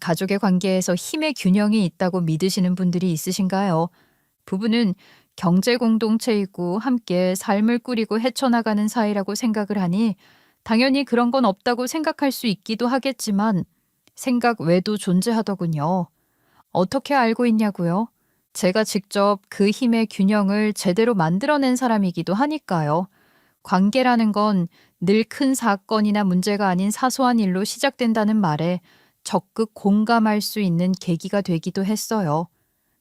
가족의 관계에서 힘의 균형이 있다고 믿으시는 분들이 있으신가요? 부부는 경제 공동체이고 함께 삶을 꾸리고 헤쳐나가는 사이라고 생각을 하니 당연히 그런 건 없다고 생각할 수 있기도 하겠지만 생각 외도 존재하더군요. 어떻게 알고 있냐고요? 제가 직접 그 힘의 균형을 제대로 만들어낸 사람이기도 하니까요. 관계라는 건 늘 큰 사건이나 문제가 아닌 사소한 일로 시작된다는 말에 적극 공감할 수 있는 계기가 되기도 했어요.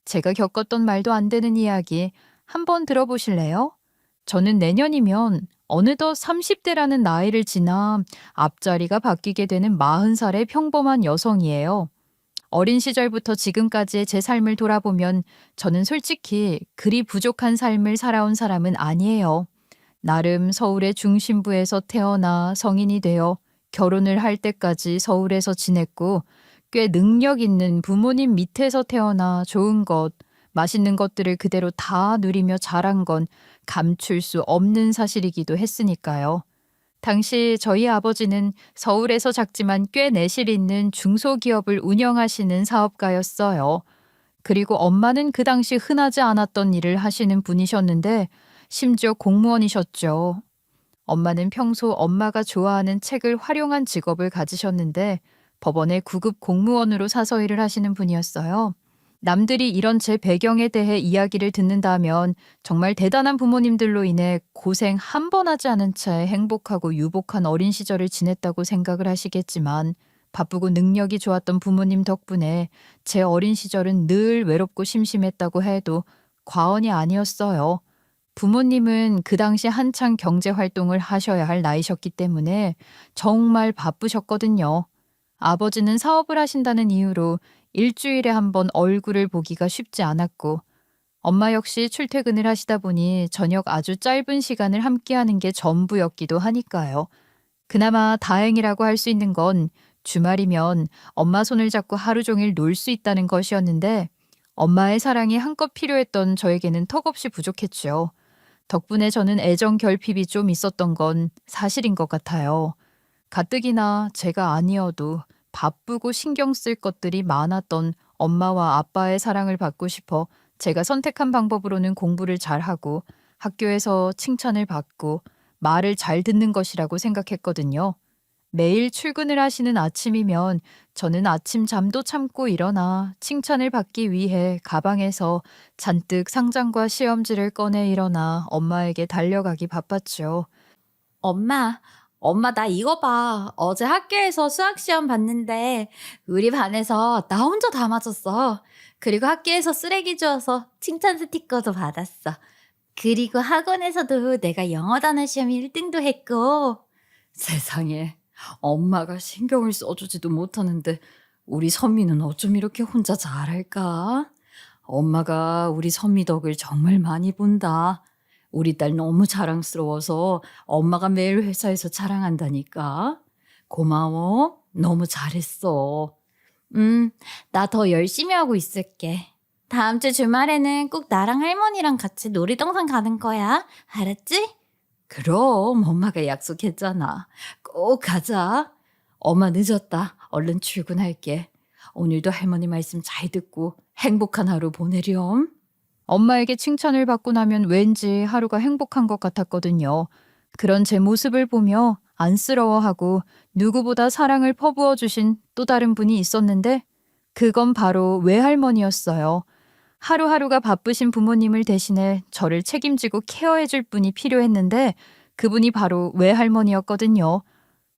제가 겪었던 말도 안 되는 이야기 한번 들어보실래요? 저는 내년이면 어느덧 30대라는 나이를 지나 앞자리가 바뀌게 되는 40살의 평범한 여성이에요. 어린 시절부터 지금까지의 제 삶을 돌아보면 저는 솔직히 그리 부족한 삶을 살아온 사람은 아니에요. 나름 서울의 중심부에서 태어나 성인이 되어 결혼을 할 때까지 서울에서 지냈고 꽤 능력 있는 부모님 밑에서 태어나 좋은 것, 맛있는 것들을 그대로 다 누리며 자란 건 감출 수 없는 사실이기도 했으니까요. 당시 저희 아버지는 서울에서 작지만 꽤 내실 있는 중소기업을 운영하시는 사업가였어요. 그리고 엄마는 그 당시 흔하지 않았던 일을 하시는 분이셨는데 심지어 공무원이셨죠. 엄마는 평소 엄마가 좋아하는 책을 활용한 직업을 가지셨는데 법원의 구급 공무원으로 사서 일을 하시는 분이었어요. 남들이 이런 제 배경에 대해 이야기를 듣는다면 정말 대단한 부모님들로 인해 고생 한 번 하지 않은 채 행복하고 유복한 어린 시절을 지냈다고 생각을 하시겠지만 바쁘고 능력이 좋았던 부모님 덕분에 제 어린 시절은 늘 외롭고 심심했다고 해도 과언이 아니었어요. 부모님은 그 당시 한창 경제 활동을 하셔야 할 나이셨기 때문에 정말 바쁘셨거든요. 아버지는 사업을 하신다는 이유로 일주일에 한 번 얼굴을 보기가 쉽지 않았고 엄마 역시 출퇴근을 하시다 보니 저녁 아주 짧은 시간을 함께하는 게 전부였기도 하니까요. 그나마 다행이라고 할 수 있는 건 주말이면 엄마 손을 잡고 하루 종일 놀 수 있다는 것이었는데 엄마의 사랑이 한껏 필요했던 저에게는 턱없이 부족했죠. 덕분에 저는 애정 결핍이 좀 있었던 건 사실인 것 같아요. 가뜩이나 제가 아니어도 바쁘고 신경 쓸 것들이 많았던 엄마와 아빠의 사랑을 받고 싶어 제가 선택한 방법으로는 공부를 잘하고 학교에서 칭찬을 받고 말을 잘 듣는 것이라고 생각했거든요. 매일 출근을 하시는 아침이면 저는 아침 잠도 참고 일어나 칭찬을 받기 위해 가방에서 잔뜩 상장과 시험지를 꺼내 일어나 엄마에게 달려가기 바빴죠. 엄마, 엄마, 나 이거 봐. 어제 학교에서 수학 시험 봤는데 우리 반에서 나 혼자 다 맞았어. 그리고 학교에서 쓰레기 주워서 칭찬 스티커도 받았어. 그리고 학원에서도 내가 영어 단어 시험 1등도 했고. 세상에, 엄마가 신경을 써주지도 못하는데 우리 선미는 어쩜 이렇게 혼자 잘할까? 엄마가 우리 선미 덕을 정말 많이 본다. 우리 딸 너무 자랑스러워서 엄마가 매일 회사에서 자랑한다니까. 고마워. 너무 잘했어. 나 더 열심히 하고 있을게. 다음 주 주말에는 꼭 나랑 할머니랑 같이 놀이동산 가는 거야. 알았지? 그럼 엄마가 약속했잖아. 꼭 가자. 엄마 늦었다. 얼른 출근할게. 오늘도 할머니 말씀 잘 듣고 행복한 하루 보내렴. 엄마에게 칭찬을 받고 나면 왠지 하루가 행복한 것 같았거든요. 그런 제 모습을 보며 안쓰러워하고 누구보다 사랑을 퍼부어 주신 또 다른 분이 있었는데 그건 바로 외할머니였어요. 하루하루가 바쁘신 부모님을 대신해 저를 책임지고 케어해 줄 분이 필요했는데 그분이 바로 외할머니였거든요.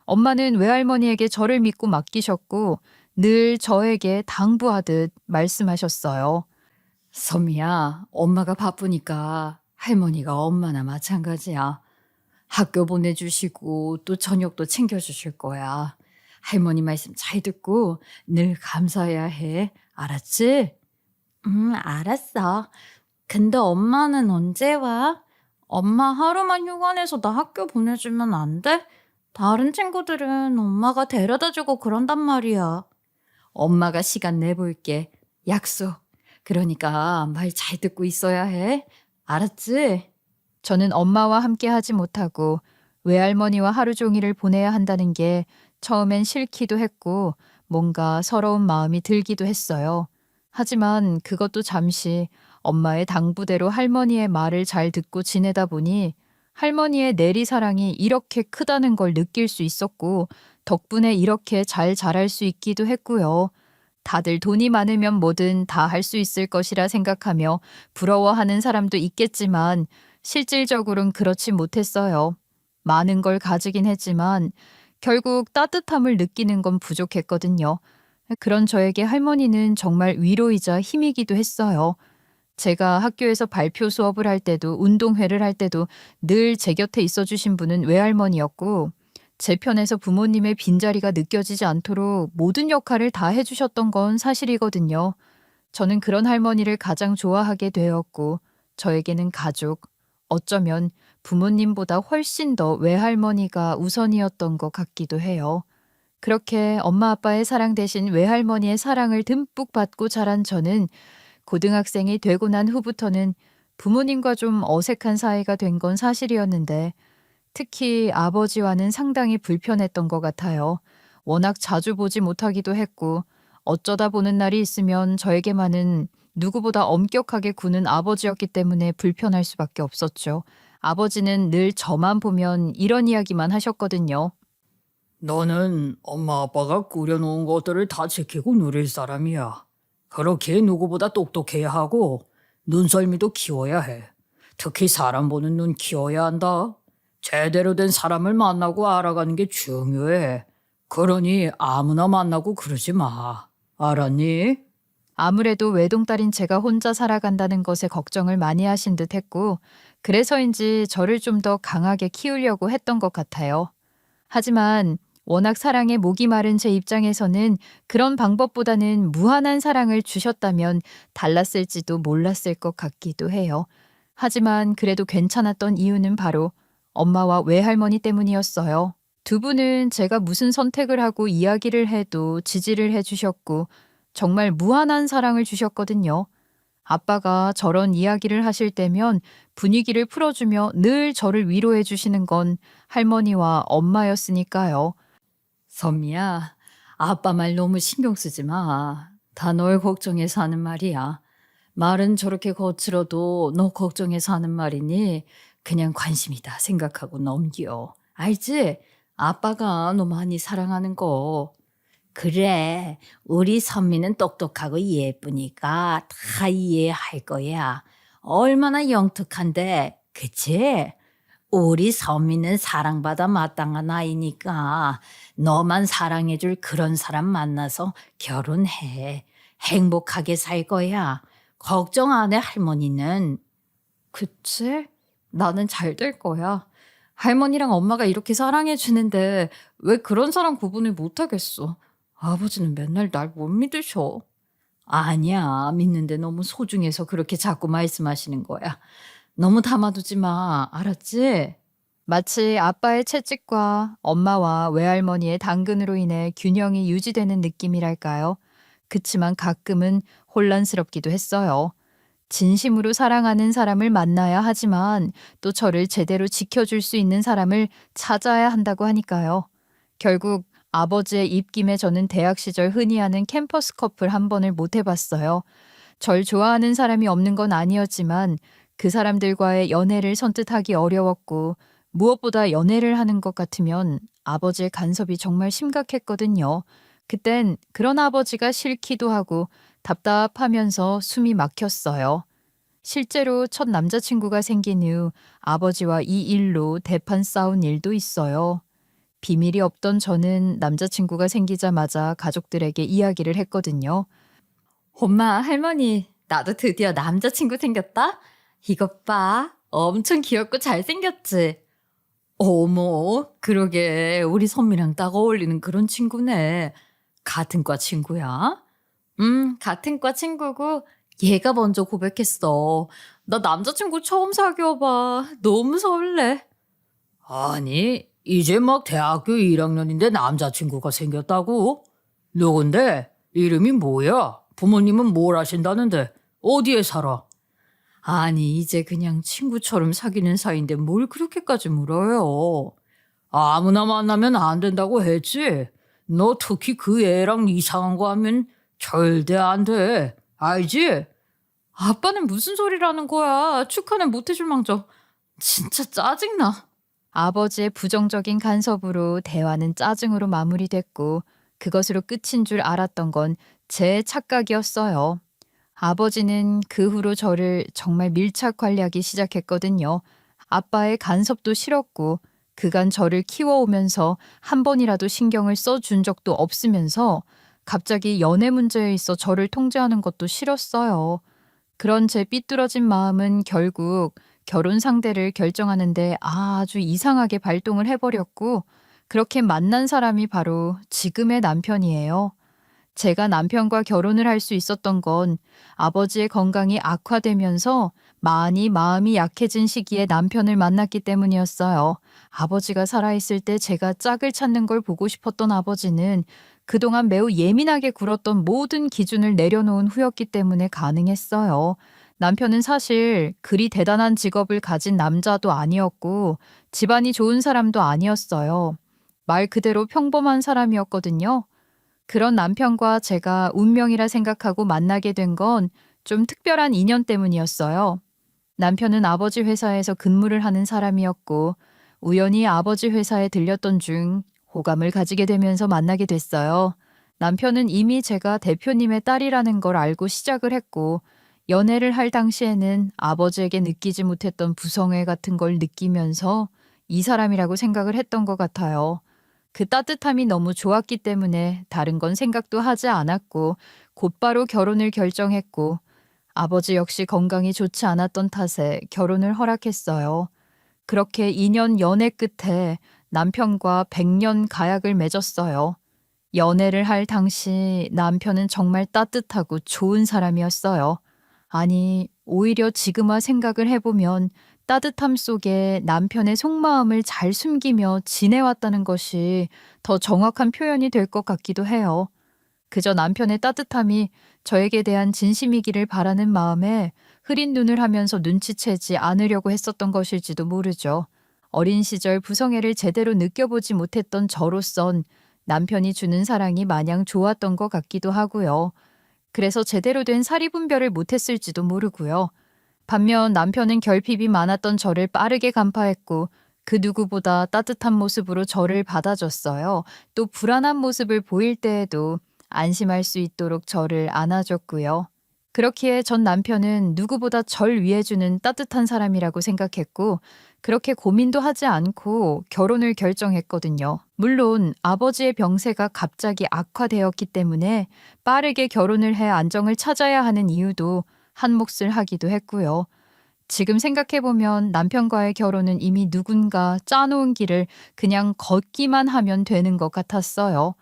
엄마는 외할머니에게 저를 믿고 맡기셨고 늘 저에게 당부하듯 말씀하셨어요. 섬이야, 엄마가 바쁘니까 할머니가 엄마나 마찬가지야. 학교 보내주시고 또 저녁도 챙겨주실 거야. 할머니 말씀 잘 듣고 늘 감사해야 해. 알았지? 알았어. 근데 엄마는 언제 와? 엄마 하루만 휴가 내서 나 학교 보내주면 안 돼? 다른 친구들은 엄마가 데려다 주고 그런단 말이야. 엄마가 시간 내볼게. 약속. 그러니까 말 잘 듣고 있어야 해. 알았지? 저는 엄마와 함께 하지 못하고 외할머니와 하루 종일을 보내야 한다는 게 처음엔 싫기도 했고 뭔가 서러운 마음이 들기도 했어요. 하지만 그것도 잠시 엄마의 당부대로 할머니의 말을 잘 듣고 지내다 보니 할머니의 내리사랑이 이렇게 크다는 걸 느낄 수 있었고 덕분에 이렇게 잘 자랄 수 있기도 했고요. 다들 돈이 많으면 뭐든 다 할 수 있을 것이라 생각하며 부러워하는 사람도 있겠지만 실질적으로는 그렇지 못했어요. 많은 걸 가지긴 했지만 결국 따뜻함을 느끼는 건 부족했거든요. 그런 저에게 할머니는 정말 위로이자 힘이기도 했어요. 제가 학교에서 발표 수업을 할 때도 운동회를 할 때도 늘 제 곁에 있어 주신 분은 외할머니였고 제 편에서 부모님의 빈자리가 느껴지지 않도록 모든 역할을 다 해주셨던 건 사실이거든요. 저는 그런 할머니를 가장 좋아하게 되었고 저에게는 가족, 어쩌면 부모님보다 훨씬 더 외할머니가 우선이었던 것 같기도 해요. 그렇게 엄마 아빠의 사랑 대신 외할머니의 사랑을 듬뿍 받고 자란 저는 고등학생이 되고 난 후부터는 부모님과 좀 어색한 사이가 된 건 사실이었는데 특히 아버지와는 상당히 불편했던 것 같아요. 워낙 자주 보지 못하기도 했고 어쩌다 보는 날이 있으면 저에게만은 누구보다 엄격하게 구는 아버지였기 때문에 불편할 수밖에 없었죠. 아버지는 늘 저만 보면 이런 이야기만 하셨거든요. 너는 엄마 아빠가 꾸려놓은 것들을 다 지키고 누릴 사람이야. 그렇게 누구보다 똑똑해야 하고 눈썰미도 키워야 해. 특히 사람 보는 눈 키워야 한다. 제대로 된 사람을 만나고 알아가는 게 중요해. 그러니 아무나 만나고 그러지 마. 알았니? 아무래도 외동딸인 제가 혼자 살아간다는 것에 걱정을 많이 하신 듯 했고, 그래서인지 저를 좀 더 강하게 키우려고 했던 것 같아요. 하지만 워낙 사랑에 목이 마른 제 입장에서는 그런 방법보다는 무한한 사랑을 주셨다면 달랐을지도 몰랐을 것 같기도 해요. 하지만 그래도 괜찮았던 이유는 바로 엄마와 외할머니 때문이었어요. 두 분은 제가 무슨 선택을 하고 이야기를 해도 지지를 해주셨고 정말 무한한 사랑을 주셨거든요. 아빠가 저런 이야기를 하실 때면 분위기를 풀어주며 늘 저를 위로해 주시는 건 할머니와 엄마였으니까요. 선미야, 아빠 말 너무 신경 쓰지 마. 다 널 걱정해서 하는 말이야. 말은 저렇게 거칠어도 너 걱정해서 하는 말이니 그냥 관심이다 생각하고 넘겨. 알지? 아빠가 너 많이 사랑하는 거. 그래, 우리 선미는 똑똑하고 예쁘니까 다 이해할 거야. 얼마나 영특한데, 그치? 우리 선미는 사랑받아 마땅한 아이니까 너만 사랑해줄 그런 사람 만나서 결혼해. 행복하게 살 거야. 걱정 안 해, 할머니는. 그치? 나는 잘 될 거야. 할머니랑 엄마가 이렇게 사랑해주는데 왜 그런 사람 구분을 못하겠어. 아버지는 맨날 날 못 믿으셔. 아니야, 믿는데 너무 소중해서 그렇게 자꾸 말씀하시는 거야. 너무 담아두지 마, 알았지? 마치 아빠의 채찍과 엄마와 외할머니의 당근으로 인해 균형이 유지되는 느낌이랄까요. 그치만 가끔은 혼란스럽기도 했어요. 진심으로 사랑하는 사람을 만나야 하지만 또 저를 제대로 지켜줄 수 있는 사람을 찾아야 한다고 하니까요. 결국 아버지의 입김에 저는 대학 시절 흔히 하는 캠퍼스 커플 한 번을 못 해봤어요. 절 좋아하는 사람이 없는 건 아니었지만 그 사람들과의 연애를 선뜻하기 어려웠고 무엇보다 연애를 하는 것 같으면 아버지의 간섭이 정말 심각했거든요. 그땐 그런 아버지가 싫기도 하고 답답하면서 숨이 막혔어요. 실제로 첫 남자친구가 생긴 후 아버지와 이 일로 대판 싸운 일도 있어요. 비밀이 없던 저는 남자친구가 생기자마자 가족들에게 이야기를 했거든요. 엄마, 할머니, 나도 드디어 남자친구 생겼다? 이것 봐. 엄청 귀엽고 잘생겼지? 어머, 그러게. 우리 선미랑 딱 어울리는 그런 친구네. 같은 과 친구야? 같은 과 친구고 얘가 먼저 고백했어. 나 남자친구 처음 사귀어봐. 너무 설레. 아니, 이제 막 대학교 1학년인데 남자친구가 생겼다고? 누군데? 이름이 뭐야? 부모님은 뭘 하신다는데? 어디에 살아? 아니, 이제 그냥 친구처럼 사귀는 사이인데 뭘 그렇게까지 물어요. 아무나 만나면 안 된다고 했지? 너 특히 그 애랑 이상한 거 하면 절대 안 돼. 알지? 아빠는 무슨 소리라는 거야. 축하는 못 해줄 망정. 진짜 짜증나. 아버지의 부정적인 간섭으로 대화는 짜증으로 마무리됐고 그것으로 끝인 줄 알았던 건 제 착각이었어요. 아버지는 그 후로 저를 정말 밀착 관리하기 시작했거든요. 아빠의 간섭도 싫었고 그간 저를 키워오면서 한 번이라도 신경을 써준 적도 없으면서 갑자기 연애 문제에 있어 저를 통제하는 것도 싫었어요. 그런 제 삐뚤어진 마음은 결국 결혼 상대를 결정하는데 아주 이상하게 발동을 해버렸고 그렇게 만난 사람이 바로 지금의 남편이에요. 제가 남편과 결혼을 할 수 있었던 건 아버지의 건강이 악화되면서 많이 마음이 약해진 시기에 남편을 만났기 때문이었어요. 아버지가 살아있을 때 제가 짝을 찾는 걸 보고 싶었던 아버지는 그동안 매우 예민하게 굴었던 모든 기준을 내려놓은 후였기 때문에 가능했어요. 남편은 사실 그리 대단한 직업을 가진 남자도 아니었고 집안이 좋은 사람도 아니었어요. 말 그대로 평범한 사람이었거든요. 그런 남편과 제가 운명이라 생각하고 만나게 된 건 좀 특별한 인연 때문이었어요. 남편은 아버지 회사에서 근무를 하는 사람이었고 우연히 아버지 회사에 들렸던 중 호감을 가지게 되면서 만나게 됐어요. 남편은 이미 제가 대표님의 딸이라는 걸 알고 시작을 했고 연애를 할 당시에는 아버지에게 느끼지 못했던 부성애 같은 걸 느끼면서 이 사람이라고 생각을 했던 것 같아요. 그 따뜻함이 너무 좋았기 때문에 다른 건 생각도 하지 않았고 곧바로 결혼을 결정했고 아버지 역시 건강이 좋지 않았던 탓에 결혼을 허락했어요. 그렇게 2년 연애 끝에 남편과 100년 가약을 맺었어요. 연애를 할 당시 남편은 정말 따뜻하고 좋은 사람이었어요. 아니, 오히려 지금 와 생각을 해보면 따뜻함 속에 남편의 속마음을 잘 숨기며 지내왔다는 것이 더 정확한 표현이 될 것 같기도 해요. 그저 남편의 따뜻함이 저에게 대한 진심이기를 바라는 마음에 흐린 눈을 하면서 눈치채지 않으려고 했었던 것일지도 모르죠. 어린 시절 부성애를 제대로 느껴보지 못했던 저로선 남편이 주는 사랑이 마냥 좋았던 것 같기도 하고요. 그래서 제대로 된 사리분별을 못했을지도 모르고요. 반면 남편은 결핍이 많았던 저를 빠르게 간파했고 그 누구보다 따뜻한 모습으로 저를 받아줬어요. 또 불안한 모습을 보일 때에도 안심할 수 있도록 저를 안아줬고요. 그렇기에 전 남편은 누구보다 절 위해주는 따뜻한 사람이라고 생각했고 그렇게 고민도 하지 않고 결혼을 결정했거든요. 물론 아버지의 병세가 갑자기 악화되었기 때문에 빠르게 결혼을 해 안정을 찾아야 하는 이유도 한 몫을 하기도 했고요. 지금 생각해보면 남편과의 결혼은 이미 누군가 짜놓은 길을 그냥 걷기만 하면 되는 것 같았어요.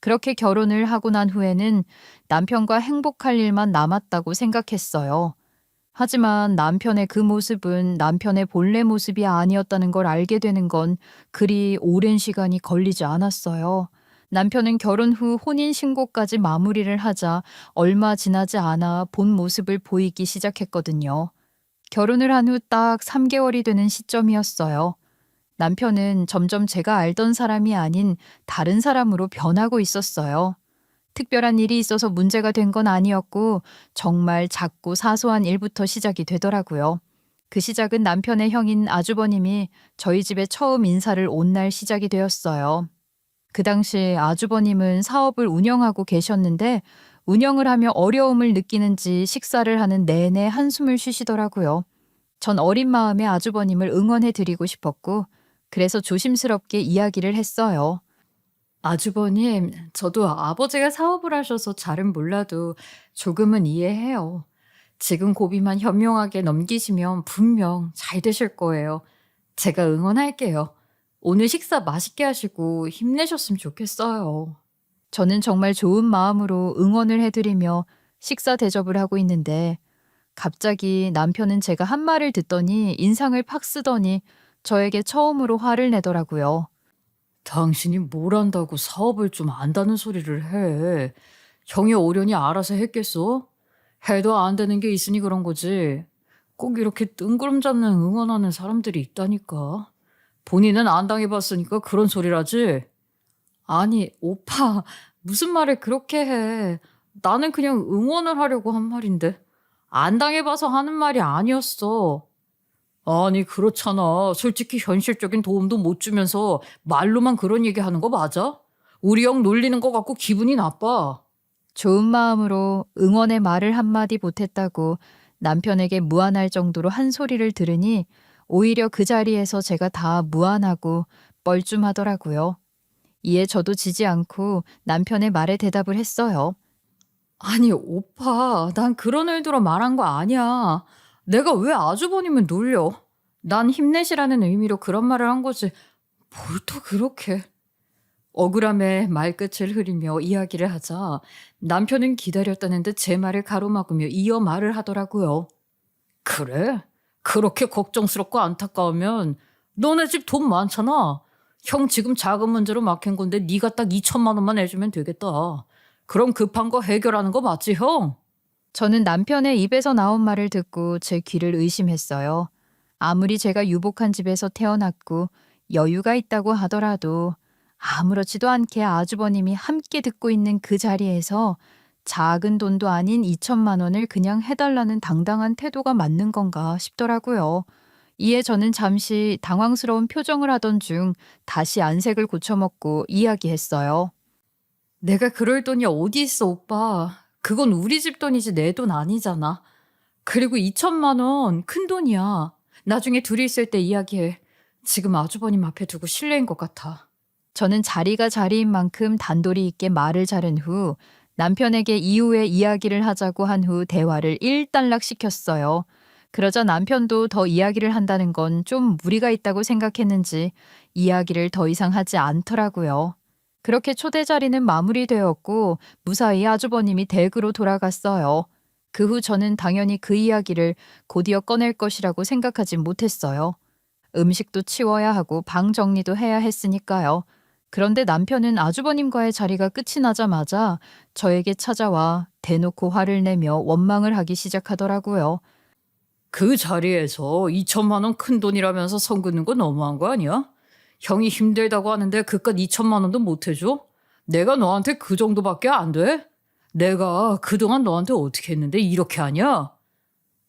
그렇게 결혼을 하고 난 후에는 남편과 행복할 일만 남았다고 생각했어요. 하지만 남편의 그 모습은 남편의 본래 모습이 아니었다는 걸 알게 되는 건 그리 오랜 시간이 걸리지 않았어요. 남편은 결혼 후 혼인신고까지 마무리를 하자 얼마 지나지 않아 본 모습을 보이기 시작했거든요. 결혼을 한 후 딱 3개월이 되는 시점이었어요. 남편은 점점 제가 알던 사람이 아닌 다른 사람으로 변하고 있었어요. 특별한 일이 있어서 문제가 된 건 아니었고 정말 작고 사소한 일부터 시작이 되더라고요. 그 시작은 남편의 형인 아주버님이 저희 집에 처음 인사를 온 날 시작이 되었어요. 그 당시 아주버님은 사업을 운영하고 계셨는데 운영을 하며 어려움을 느끼는지 식사를 하는 내내 한숨을 쉬시더라고요. 전 어린 마음에 아주버님을 응원해 드리고 싶었고 그래서 조심스럽게 이야기를 했어요. 아주버님, 저도 아버지가 사업을 하셔서 잘은 몰라도 조금은 이해해요. 지금 고비만 현명하게 넘기시면 분명 잘 되실 거예요. 제가 응원할게요. 오늘 식사 맛있게 하시고 힘내셨으면 좋겠어요. 저는 정말 좋은 마음으로 응원을 해드리며 식사 대접을 하고 있는데 갑자기 남편은 제가 한 말을 듣더니 인상을 팍 쓰더니 저에게 처음으로 화를 내더라고요. 당신이 뭘 안다고 사업을 좀 안다는 소리를 해. 형이 오려니 알아서 했겠어? 해도 안 되는 게 있으니 그런 거지. 꼭 이렇게 뜬구름 잡는 응원하는 사람들이 있다니까. 본인은 안 당해봤으니까 그런 소리라지. 아니, 오빠, 무슨 말을 그렇게 해. 나는 그냥 응원을 하려고 한 말인데. 안 당해봐서 하는 말이 아니었어. 아니, 그렇잖아. 솔직히 현실적인 도움도 못 주면서 말로만 그런 얘기 하는 거 맞아? 우리 형 놀리는 거 갖고 기분이 나빠. 좋은 마음으로 응원의 말을 한마디 못했다고 남편에게 무안할 정도로 한 소리를 들으니 오히려 그 자리에서 제가 다 무안하고 뻘쭘하더라고요. 이에 저도 지지 않고 남편의 말에 대답을 했어요. 아니, 오빠, 난 그런 의도로 말한 거 아니야. 내가 왜 아주버님을 놀려? 난 힘내시라는 의미로 그런 말을 한 거지. 뭘 또 그렇게. 억울함에 말끝을 흐리며 이야기를 하자 남편은 기다렸다는 듯 제 말을 가로막으며 이어 말을 하더라고요. 그래? 그렇게 걱정스럽고 안타까우면 너네 집 돈 많잖아. 형 지금 자금 문제로 막힌 건데 네가 딱 2천만 원만 내주면 되겠다. 그럼 급한 거 해결하는 거 맞지 형? 저는 남편의 입에서 나온 말을 듣고 제 귀를 의심했어요. 아무리 제가 유복한 집에서 태어났고 여유가 있다고 하더라도 아무렇지도 않게 아주버님이 함께 듣고 있는 그 자리에서 작은 돈도 아닌 2천만 원을 그냥 해달라는 당당한 태도가 맞는 건가 싶더라고요. 이에 저는 잠시 당황스러운 표정을 하던 중 다시 안색을 고쳐먹고 이야기했어요. 내가 그럴 돈이 어디 있어, 오빠. 그건 우리 집 돈이지 내 돈 아니잖아. 그리고 2천만 원 큰 돈이야. 나중에 둘이 있을 때 이야기해. 지금 아주버님 앞에 두고 실례인 것 같아. 저는 자리가 자리인 만큼 단도리 있게 말을 자른 후 남편에게 이후에 이야기를 하자고 한 후 대화를 일단락시켰어요. 그러자 남편도 더 이야기를 한다는 건 좀 무리가 있다고 생각했는지 이야기를 더 이상 하지 않더라고요. 그렇게 초대 자리는 마무리되었고 무사히 아주버님이 댁으로 돌아갔어요. 그 후 저는 당연히 그 이야기를 곧이어 꺼낼 것이라고 생각하지 못했어요. 음식도 치워야 하고 방 정리도 해야 했으니까요. 그런데 남편은 아주버님과의 자리가 끝이 나자마자 저에게 찾아와 대놓고 화를 내며 원망을 하기 시작하더라고요. 그 자리에서 2천만 원 큰 돈이라면서 선 긋는 거 너무한 거 아니야? 형이 힘들다고 하는데 그깟 2천만 원도 못 해줘? 내가 너한테 그 정도밖에 안 돼? 내가 그동안 너한테 어떻게 했는데 이렇게 하냐?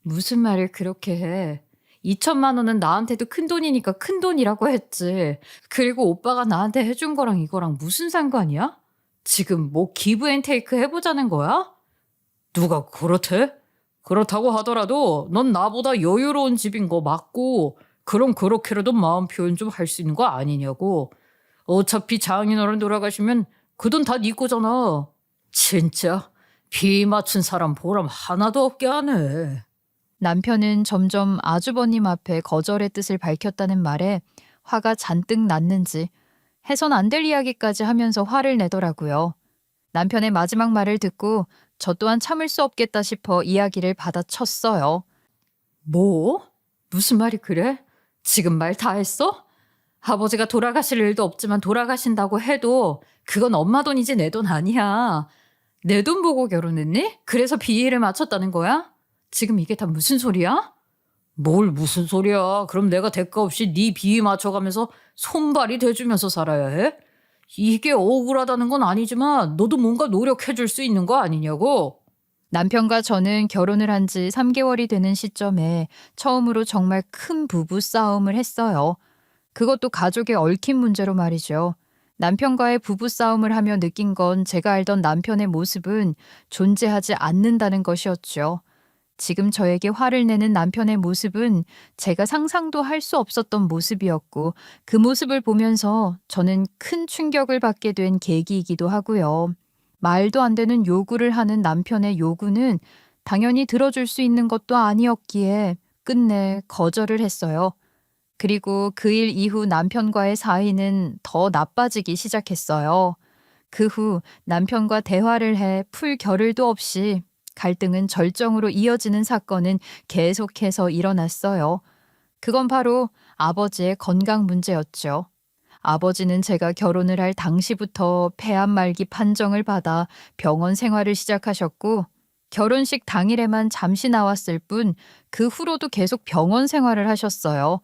무슨 말을 그렇게 해. 2천만 원은 나한테도 큰 돈이니까 큰 돈이라고 했지. 그리고 오빠가 나한테 해준 거랑 이거랑 무슨 상관이야? 지금 뭐 기브 앤 테이크 해보자는 거야? 누가 그렇대? 그렇다고 하더라도 넌 나보다 여유로운 집인 거 맞고 그럼 그렇게라도 마음 표현 좀 할 수 있는 거 아니냐고. 어차피 장인어른 돌아가시면 그 돈 다 네 거잖아. 진짜 비 맞춘 사람 보람 하나도 없게 하네. 남편은 점점 아주버님 앞에 거절의 뜻을 밝혔다는 말에 화가 잔뜩 났는지 해선 안 될 이야기까지 하면서 화를 내더라고요. 남편의 마지막 말을 듣고 저 또한 참을 수 없겠다 싶어 이야기를 받아쳤어요. 뭐? 무슨 말이 그래? 지금 말 다 했어? 아버지가 돌아가실 일도 없지만 돌아가신다고 해도 그건 엄마 돈이지 내 돈 아니야. 내 돈 보고 결혼했니? 그래서 비위를 맞췄다는 거야? 지금 이게 다 무슨 소리야? 뭘 무슨 소리야. 그럼 내가 대가 없이 네 비위 맞춰가면서 손발이 돼주면서 살아야 해? 이게 억울하다는 건 아니지만 너도 뭔가 노력해줄 수 있는 거 아니냐고. 남편과 저는 결혼을 한 지 3개월이 되는 시점에 처음으로 정말 큰 부부 싸움을 했어요. 그것도 가족의 얽힌 문제로 말이죠. 남편과의 부부 싸움을 하며 느낀 건 제가 알던 남편의 모습은 존재하지 않는다는 것이었죠. 지금 저에게 화를 내는 남편의 모습은 제가 상상도 할 수 없었던 모습이었고 그 모습을 보면서 저는 큰 충격을 받게 된 계기이기도 하고요. 말도 안 되는 요구를 하는 남편의 요구는 당연히 들어줄 수 있는 것도 아니었기에 끝내 거절을 했어요. 그리고 그 일 이후 남편과의 사이는 더 나빠지기 시작했어요. 그 후 남편과 대화를 해 풀 겨를도 없이 갈등은 절정으로 이어지는 사건은 계속해서 일어났어요. 그건 바로 아버지의 건강 문제였죠. 아버지는 제가 결혼을 할 당시부터 폐암 말기 판정을 받아 병원 생활을 시작하셨고 결혼식 당일에만 잠시 나왔을 뿐 그 후로도 계속 병원 생활을 하셨어요.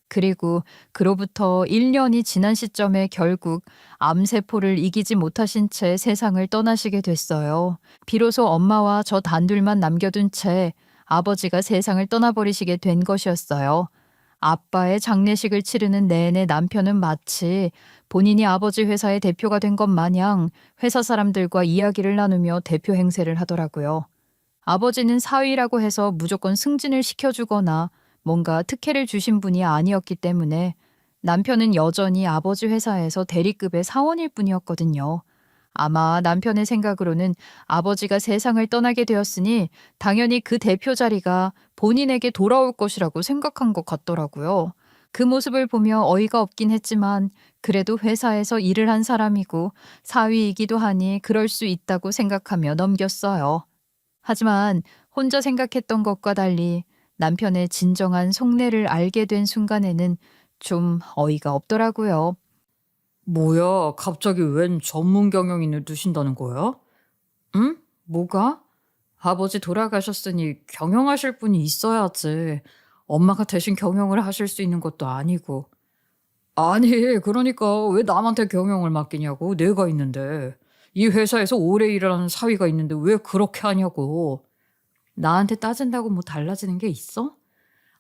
그리고 그로부터 1년이 지난 시점에 결국 암세포를 이기지 못하신 채 세상을 떠나시게 됐어요. 비로소 엄마와 저 단둘만 남겨둔 채 아버지가 세상을 떠나버리시게 된 것이었어요. 아빠의 장례식을 치르는 내내 남편은 마치 본인이 아버지 회사의 대표가 된 것 마냥 회사 사람들과 이야기를 나누며 대표 행세를 하더라고요. 아버지는 사위라고 해서 무조건 승진을 시켜주거나 뭔가 특혜를 주신 분이 아니었기 때문에 남편은 여전히 아버지 회사에서 대리급의 사원일 뿐이었거든요. 아마 남편의 생각으로는 아버지가 세상을 떠나게 되었으니 당연히 그 대표 자리가 본인에게 돌아올 것이라고 생각한 것 같더라고요. 그 모습을 보며 어이가 없긴 했지만 그래도 회사에서 일을 한 사람이고 사위이기도 하니 그럴 수 있다고 생각하며 넘겼어요. 하지만 혼자 생각했던 것과 달리 남편의 진정한 속내를 알게 된 순간에는 좀 어이가 없더라고요. 뭐야, 갑자기 웬 전문 경영인을 두신다는 거야? 응? 뭐가? 아버지 돌아가셨으니 경영하실 분이 있어야지. 엄마가 대신 경영을 하실 수 있는 것도 아니고. 아니, 그러니까 왜 남한테 경영을 맡기냐고. 내가 있는데. 이 회사에서 오래 일을 하는 사위가 있는데 왜 그렇게 하냐고. 나한테 따진다고 뭐 달라지는 게 있어?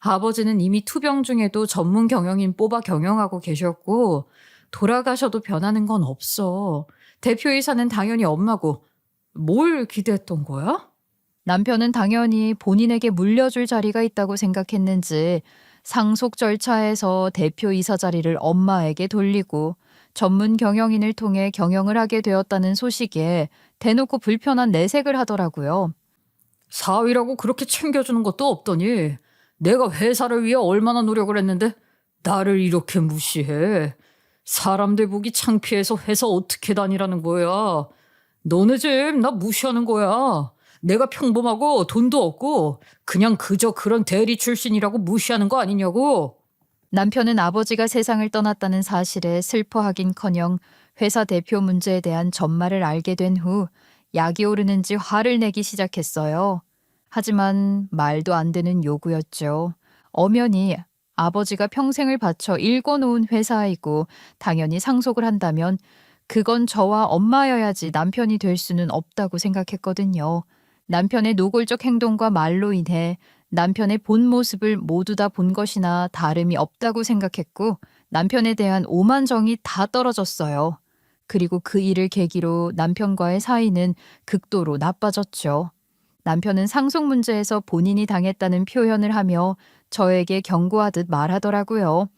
아버지는 이미 투병 중에도 전문 경영인 뽑아 경영하고 계셨고 돌아가셔도 변하는 건 없어. 대표이사는 당연히 엄마고 뭘 기대했던 거야? 남편은 당연히 본인에게 물려줄 자리가 있다고 생각했는지 상속 절차에서 대표이사 자리를 엄마에게 돌리고 전문 경영인을 통해 경영을 하게 되었다는 소식에 대놓고 불편한 내색을 하더라고요. 사위라고 그렇게 챙겨주는 것도 없더니 내가 회사를 위해 얼마나 노력을 했는데 나를 이렇게 무시해. 사람들 보기 창피해서 회사 어떻게 다니라는 거야. 너네 집 나 무시하는 거야. 내가 평범하고 돈도 없고 그냥 그저 그런 대리 출신이라고 무시하는 거 아니냐고. 남편은 아버지가 세상을 떠났다는 사실에 슬퍼하긴커녕 회사 대표 문제에 대한 전말을 알게 된 후 약이 오르는지 화를 내기 시작했어요. 하지만 말도 안 되는 요구였죠. 엄연히 아버지가 평생을 바쳐 일궈놓은 회사이고 당연히 상속을 한다면 그건 저와 엄마여야지 남편이 될 수는 없다고 생각했거든요. 남편의 노골적 행동과 말로 인해 남편의 본 모습을 모두 다 본 것이나 다름이 없다고 생각했고 남편에 대한 오만정이 다 떨어졌어요. 그리고 그 일을 계기로 남편과의 사이는 극도로 나빠졌죠. 남편은 상속 문제에서 본인이 당했다는 표현을 하며 저에게 경고하듯 말하더라고요.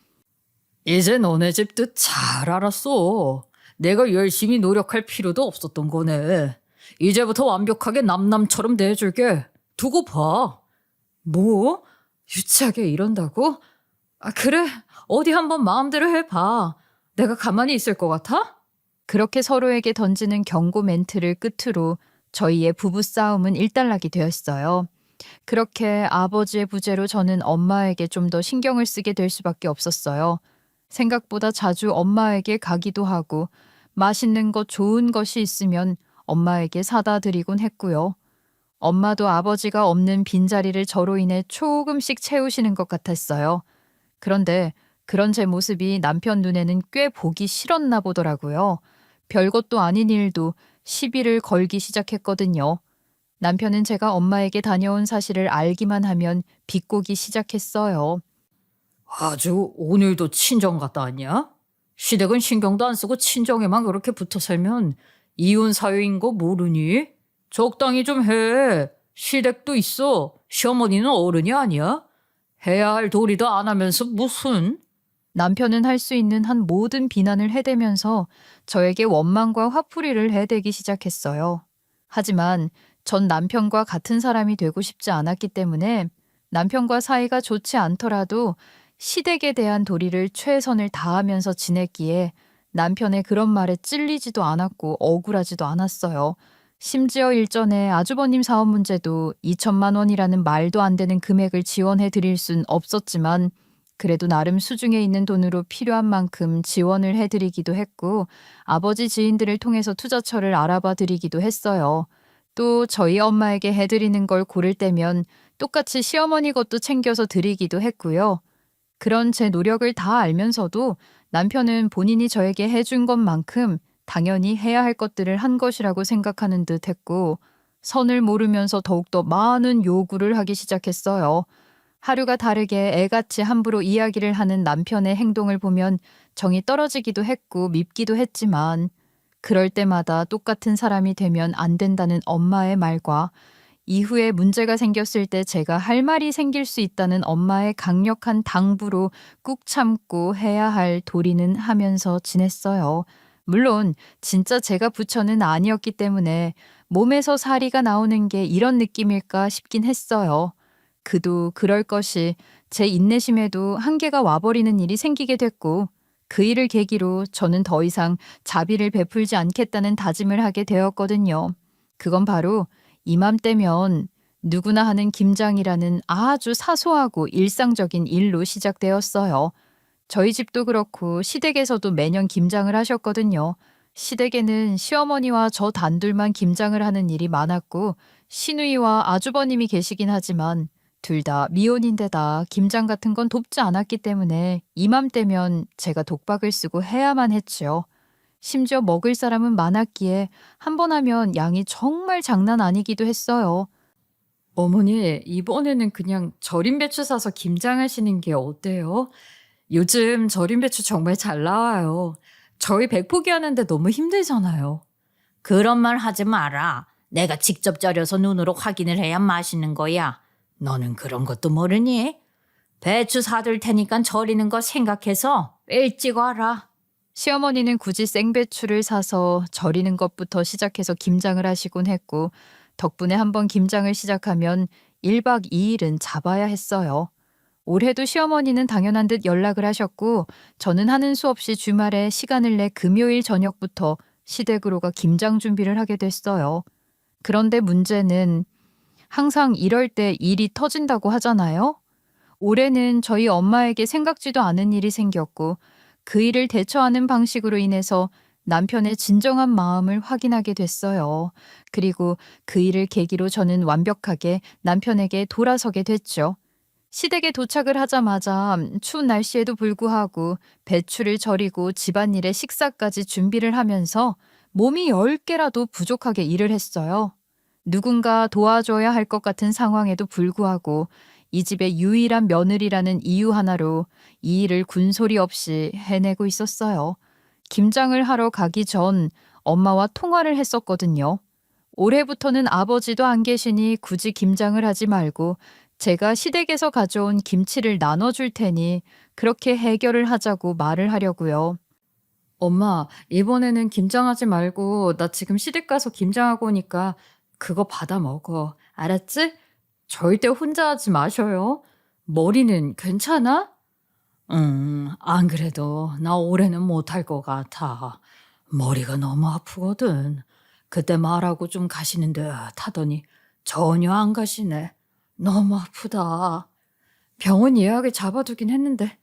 이제 너네 집 뜻 잘 알았어. 내가 열심히 노력할 필요도 없었던 거네. 이제부터 완벽하게 남남처럼 대해줄게. 두고 봐. 뭐? 유치하게 이런다고? 아, 그래. 어디 한번 마음대로 해봐. 내가 가만히 있을 것 같아? 그렇게 서로에게 던지는 경고 멘트를 끝으로 저희의 부부싸움은 일단락이 되었어요. 그렇게 아버지의 부재로 저는 엄마에게 좀 더 신경을 쓰게 될 수밖에 없었어요. 생각보다 자주 엄마에게 가기도 하고 맛있는 것 좋은 것이 있으면 엄마에게 사다 드리곤 했고요. 엄마도 아버지가 없는 빈자리를 저로 인해 조금씩 채우시는 것 같았어요. 그런데 그런 제 모습이 남편 눈에는 꽤 보기 싫었나 보더라고요. 별것도 아닌 일도 시비를 걸기 시작했거든요. 남편은 제가 엄마에게 다녀온 사실을 알기만 하면 비꼬기 시작했어요. 아주 오늘도 친정 갔다 왔냐? 시댁은 신경도 안 쓰고 친정에만 그렇게 붙어 살면 이혼 사유인 거 모르니? 적당히 좀 해. 시댁도 있어. 시어머니는 어른이 아니야? 해야 할 도리도 안 하면서 무슨? 남편은 할 수 있는 한 모든 비난을 해대면서 저에게 원망과 화풀이를 해대기 시작했어요. 하지만 전 남편과 같은 사람이 되고 싶지 않았기 때문에 남편과 사이가 좋지 않더라도 시댁에 대한 도리를 최선을 다하면서 지냈기에 남편의 그런 말에 찔리지도 않았고 억울하지도 않았어요. 심지어 일전에 아주버님 사업 문제도 2천만 원이라는 말도 안 되는 금액을 지원해 드릴 순 없었지만 그래도 나름 수중에 있는 돈으로 필요한 만큼 지원을 해드리기도 했고 아버지 지인들을 통해서 투자처를 알아봐 드리기도 했어요. 또 저희 엄마에게 해드리는 걸 고를 때면 똑같이 시어머니 것도 챙겨서 드리기도 했고요. 그런 제 노력을 다 알면서도 남편은 본인이 저에게 해준 것만큼 당연히 해야 할 것들을 한 것이라고 생각하는 듯 했고, 선을 모르면서 더욱더 많은 요구를 하기 시작했어요. 하루가 다르게 애같이 함부로 이야기를 하는 남편의 행동을 보면 정이 떨어지기도 했고 밉기도 했지만, 그럴 때마다 똑같은 사람이 되면 안 된다는 엄마의 말과 이후에 문제가 생겼을 때 제가 할 말이 생길 수 있다는 엄마의 강력한 당부로 꾹 참고 해야 할 도리는 하면서 지냈어요. 물론 진짜 제가 부처는 아니었기 때문에 몸에서 사리가 나오는 게 이런 느낌일까 싶긴 했어요. 그도 그럴 것이 제 인내심에도 한계가 와버리는 일이 생기게 됐고, 그 일을 계기로 저는 더 이상 자비를 베풀지 않겠다는 다짐을 하게 되었거든요. 그건 바로 이맘때면 누구나 하는 김장이라는 아주 사소하고 일상적인 일로 시작되었어요. 저희 집도 그렇고 시댁에서도 매년 김장을 하셨거든요. 시댁에는 시어머니와 저 단둘만 김장을 하는 일이 많았고 시누이와 아주버님이 계시긴 하지만 둘 다 미혼인데다 김장 같은 건 돕지 않았기 때문에 이맘때면 제가 독박을 쓰고 해야만 했지요. 심지어 먹을 사람은 많았기에 한 번 하면 양이 정말 장난 아니기도 했어요. 어머니, 이번에는 그냥 절임 배추 사서 김장하시는 게 어때요? 요즘 절임 배추 정말 잘 나와요. 저희 백포기 하는데 너무 힘들잖아요. 그런 말 하지 마라. 내가 직접 절여서 눈으로 확인을 해야 맛있는 거야. 너는 그런 것도 모르니? 배추 사둘 테니까 절이는 거 생각해서 일찍 와라. 시어머니는 굳이 생배추를 사서 절이는 것부터 시작해서 김장을 하시곤 했고, 덕분에 한번 김장을 시작하면 1박 2일은 잡아야 했어요. 올해도 시어머니는 당연한 듯 연락을 하셨고, 저는 하는 수 없이 주말에 시간을 내 금요일 저녁부터 시댁으로 가 김장 준비를 하게 됐어요. 그런데 문제는 항상 이럴 때 일이 터진다고 하잖아요. 올해는 저희 엄마에게 생각지도 않은 일이 생겼고, 그 일을 대처하는 방식으로 인해서 남편의 진정한 마음을 확인하게 됐어요. 그리고 그 일을 계기로 저는 완벽하게 남편에게 돌아서게 됐죠. 시댁에 도착을 하자마자 추운 날씨에도 불구하고 배추를 절이고 집안일에 식사까지 준비를 하면서 몸이 10개라도 부족하게 일을 했어요. 누군가 도와줘야 할 것 같은 상황에도 불구하고 이 집의 유일한 며느리라는 이유 하나로 이 일을 군소리 없이 해내고 있었어요. 김장을 하러 가기 전 엄마와 통화를 했었거든요. 올해부터는 아버지도 안 계시니 굳이 김장을 하지 말고 제가 시댁에서 가져온 김치를 나눠줄 테니 그렇게 해결을 하자고 말을 하려고요. 엄마, 이번에는 김장하지 말고 나 지금 시댁 가서 김장하고 오니까 그거 받아 먹어. 알았지? 절대 혼자 하지 마셔요. 머리는 괜찮아? 안 그래도 나 올해는 못할 것 같아. 머리가 너무 아프거든. 그때 말하고 좀 가시는 듯 하더니 전혀 안 가시네. 너무 아프다. 병원 예약을 잡아두긴 했는데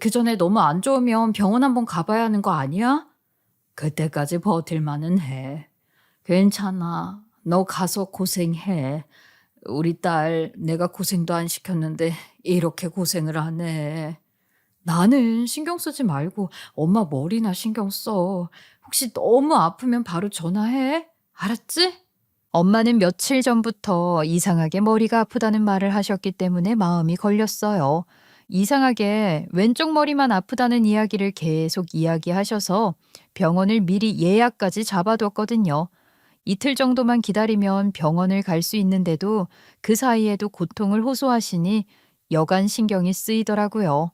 그 전에 너무 안 좋으면 병원 한번 가봐야 하는 거 아니야? 그때까지 버틸만은 해. 괜찮아. 너 가서 고생해. 우리 딸 내가 고생도 안 시켰는데 이렇게 고생을 하네. 나는 신경 쓰지 말고 엄마 머리나 신경 써. 혹시 너무 아프면 바로 전화해. 알았지? 엄마는 며칠 전부터 이상하게 머리가 아프다는 말을 하셨기 때문에 마음이 걸렸어요. 이상하게 왼쪽 머리만 아프다는 이야기를 계속 이야기하셔서 병원을 미리 예약까지 잡아뒀거든요. 이틀 정도만 기다리면 병원을 갈 수 있는데도 그 사이에도 고통을 호소하시니 여간 신경이 쓰이더라고요.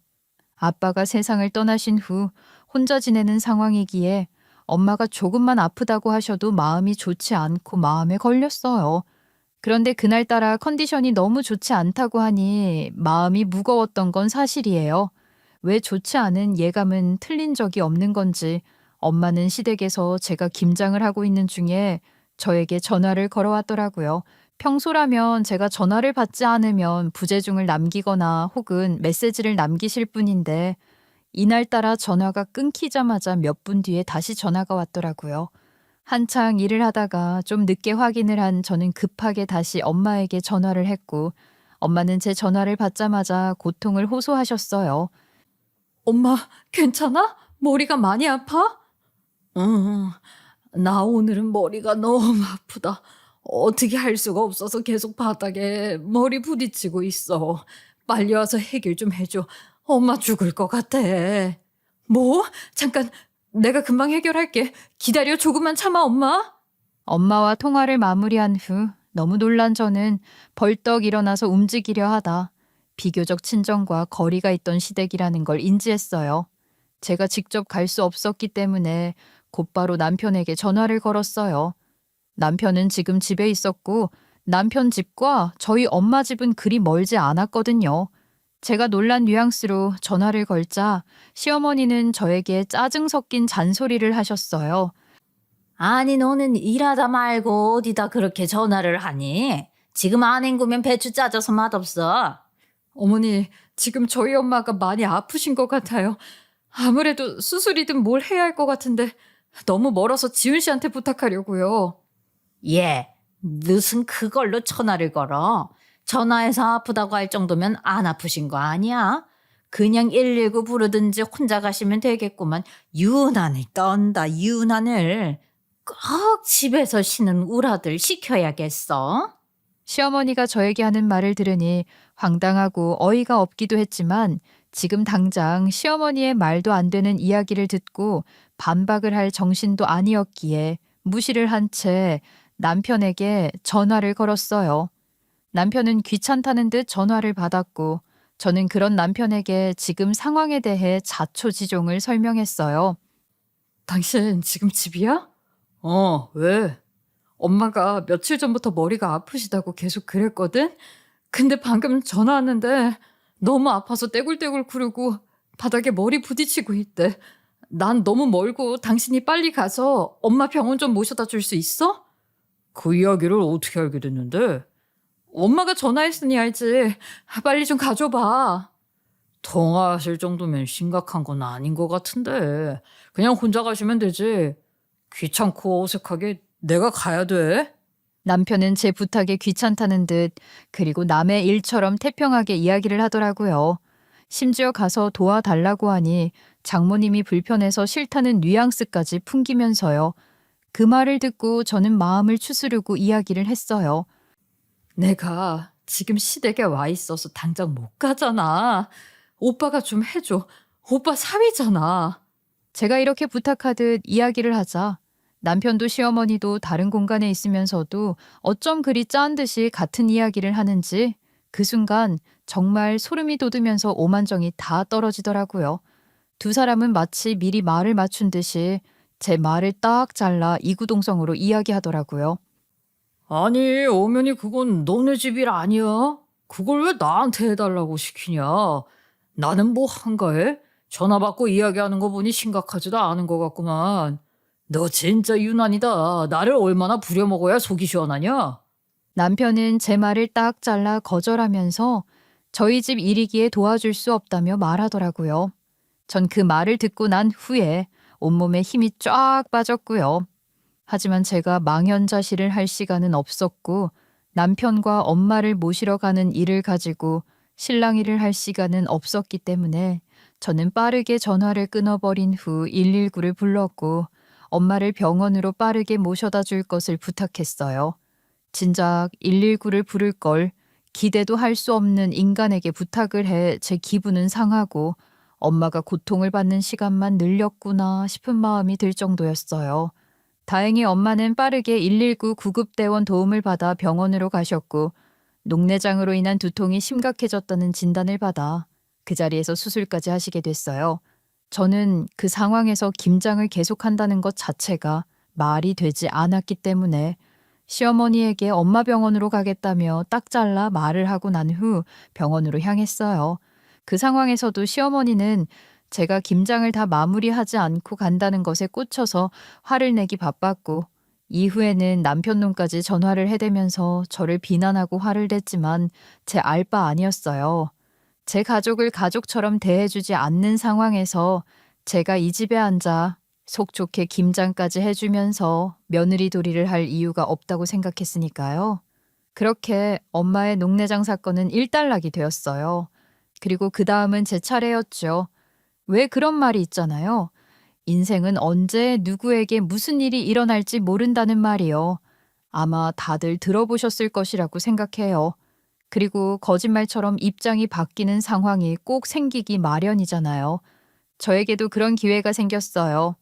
아빠가 세상을 떠나신 후 혼자 지내는 상황이기에 엄마가 조금만 아프다고 하셔도 마음이 좋지 않고 마음에 걸렸어요. 그런데 그날따라 컨디션이 너무 좋지 않다고 하니 마음이 무거웠던 건 사실이에요. 왜 좋지 않은 예감은 틀린 적이 없는 건지 엄마는 시댁에서 제가 김장을 하고 있는 중에 저에게 전화를 걸어왔더라고요. 평소라면 제가 전화를 받지 않으면 부재중을 남기거나 혹은 메시지를 남기실 뿐인데 이날따라 전화가 끊기자마자 몇 분 뒤에 다시 전화가 왔더라고요. 한창 일을 하다가 좀 늦게 확인을 한 저는 급하게 다시 엄마에게 전화를 했고 엄마는 제 전화를 받자마자 고통을 호소하셨어요. 엄마, 괜찮아? 머리가 많이 아파? 응, 나 오늘은 머리가 너무 아프다. 어떻게 할 수가 없어서 계속 바닥에 머리 부딪히고 있어. 빨리 와서 해결 좀 해줘. 엄마 죽을 것 같아. 뭐? 잠깐, 내가 금방 해결할게. 기다려, 조금만 참아, 엄마. 엄마와 통화를 마무리한 후 너무 놀란 저는 벌떡 일어나서 움직이려 하다 비교적 친정과 거리가 있던 시댁이라는 걸 인지했어요. 제가 직접 갈 수 없었기 때문에 곧바로 남편에게 전화를 걸었어요. 남편은 지금 집에 있었고 남편 집과 저희 엄마 집은 그리 멀지 않았거든요. 제가 놀란 뉘앙스로 전화를 걸자 시어머니는 저에게 짜증 섞인 잔소리를 하셨어요. 아니, 너는 일하다 말고 어디다 그렇게 전화를 하니? 지금 안 헹구면 배추 짜져서 맛없어. 어머니, 지금 저희 엄마가 많이 아프신 것 같아요. 아무래도 수술이든 뭘 해야 할 것 같은데 너무 멀어서 지훈 씨한테 부탁하려고요. 예, 무슨 그걸로 전화를 걸어? 전화해서 아프다고 할 정도면 안 아프신 거 아니야? 그냥 119 부르든지 혼자 가시면 되겠구만. 유난을 떤다, 유난을. 꼭 집에서 쉬는 우라들 시켜야겠어. 시어머니가 저에게 하는 말을 들으니 황당하고 어이가 없기도 했지만 지금 당장 시어머니의 말도 안 되는 이야기를 듣고 반박을 할 정신도 아니었기에 무시를 한 채 남편에게 전화를 걸었어요. 남편은 귀찮다는 듯 전화를 받았고 저는 그런 남편에게 지금 상황에 대해 자초지종을 설명했어요. 당신 지금 집이야? 왜? 엄마가 며칠 전부터 머리가 아프시다고 계속 그랬거든? 근데 방금 전화 왔는데 너무 아파서 떼굴떼굴 구르고 바닥에 머리 부딪히고 있대. 난 너무 멀고 당신이 빨리 가서 엄마 병원 좀 모셔다 줄 수 있어? 그 이야기를 어떻게 알게 됐는데? 엄마가 전화했으니 알지. 빨리 좀 가줘봐. 통화하실 정도면 심각한 건 아닌 것 같은데. 그냥 혼자 가시면 되지. 귀찮고 어색하게 내가 가야 돼? 남편은 제 부탁에 귀찮다는 듯 그리고 남의 일처럼 태평하게 이야기를 하더라고요. 심지어 가서 도와달라고 하니 장모님이 불편해서 싫다는 뉘앙스까지 풍기면서요. 그 말을 듣고 저는 마음을 추스르고 이야기를 했어요. 내가 지금 시댁에 와 있어서 당장 못 가잖아. 오빠가 좀 해줘. 오빠 사위잖아. 제가 이렇게 부탁하듯 이야기를 하자 남편도 시어머니도 다른 공간에 있으면서도 어쩜 그리 짠 듯이 같은 이야기를 하는지 그 순간 정말 소름이 돋으면서 오만정이 다 떨어지더라고요. 두 사람은 마치 미리 말을 맞춘 듯이 제 말을 딱 잘라 이구동성으로 이야기하더라고요. 아니, 엄연히 그건 너네 집일 아니야. 그걸 왜 나한테 해달라고 시키냐. 나는 뭐 한가해? 전화 받고 이야기하는 거 보니 심각하지도 않은 것 같구만. 너 진짜 유난이다. 나를 얼마나 부려먹어야 속이 시원하냐? 남편은 제 말을 딱 잘라 거절하면서 저희 집 일이기에 도와줄 수 없다며 말하더라고요. 전 그 말을 듣고 난 후에 온몸에 힘이 쫙 빠졌고요. 하지만 제가 망연자실을 할 시간은 없었고 남편과 엄마를 모시러 가는 일을 가지고 실랑이를 할 시간은 없었기 때문에 저는 빠르게 전화를 끊어버린 후 119를 불렀고 엄마를 병원으로 빠르게 모셔다 줄 것을 부탁했어요. 진작 119를 부를 걸 기대도 할 수 없는 인간에게 부탁을 해 제 기분은 상하고 엄마가 고통을 받는 시간만 늘렸구나 싶은 마음이 들 정도였어요. 다행히 엄마는 빠르게 119 구급대원 도움을 받아 병원으로 가셨고 녹내장으로 인한 두통이 심각해졌다는 진단을 받아 그 자리에서 수술까지 하시게 됐어요. 저는 그 상황에서 김장을 계속한다는 것 자체가 말이 되지 않았기 때문에 시어머니에게 엄마 병원으로 가겠다며 딱 잘라 말을 하고 난 후 병원으로 향했어요. 그 상황에서도 시어머니는 제가 김장을 다 마무리하지 않고 간다는 것에 꽂혀서 화를 내기 바빴고 이후에는 남편 놈까지 전화를 해대면서 저를 비난하고 화를 냈지만 제 알 바 아니었어요. 제 가족을 가족처럼 대해주지 않는 상황에서 제가 이 집에 앉아 속 좋게 김장까지 해주면서 며느리 도리를 할 이유가 없다고 생각했으니까요. 그렇게 엄마의 녹내장 사건은 일단락이 되었어요. 그리고 그 다음은 제 차례였죠. 왜 그런 말이 있잖아요. 인생은 언제 누구에게 무슨 일이 일어날지 모른다는 말이요. 아마 다들 들어보셨을 것이라고 생각해요. 그리고 거짓말처럼 입장이 바뀌는 상황이 꼭 생기기 마련이잖아요. 저에게도 그런 기회가 생겼어요.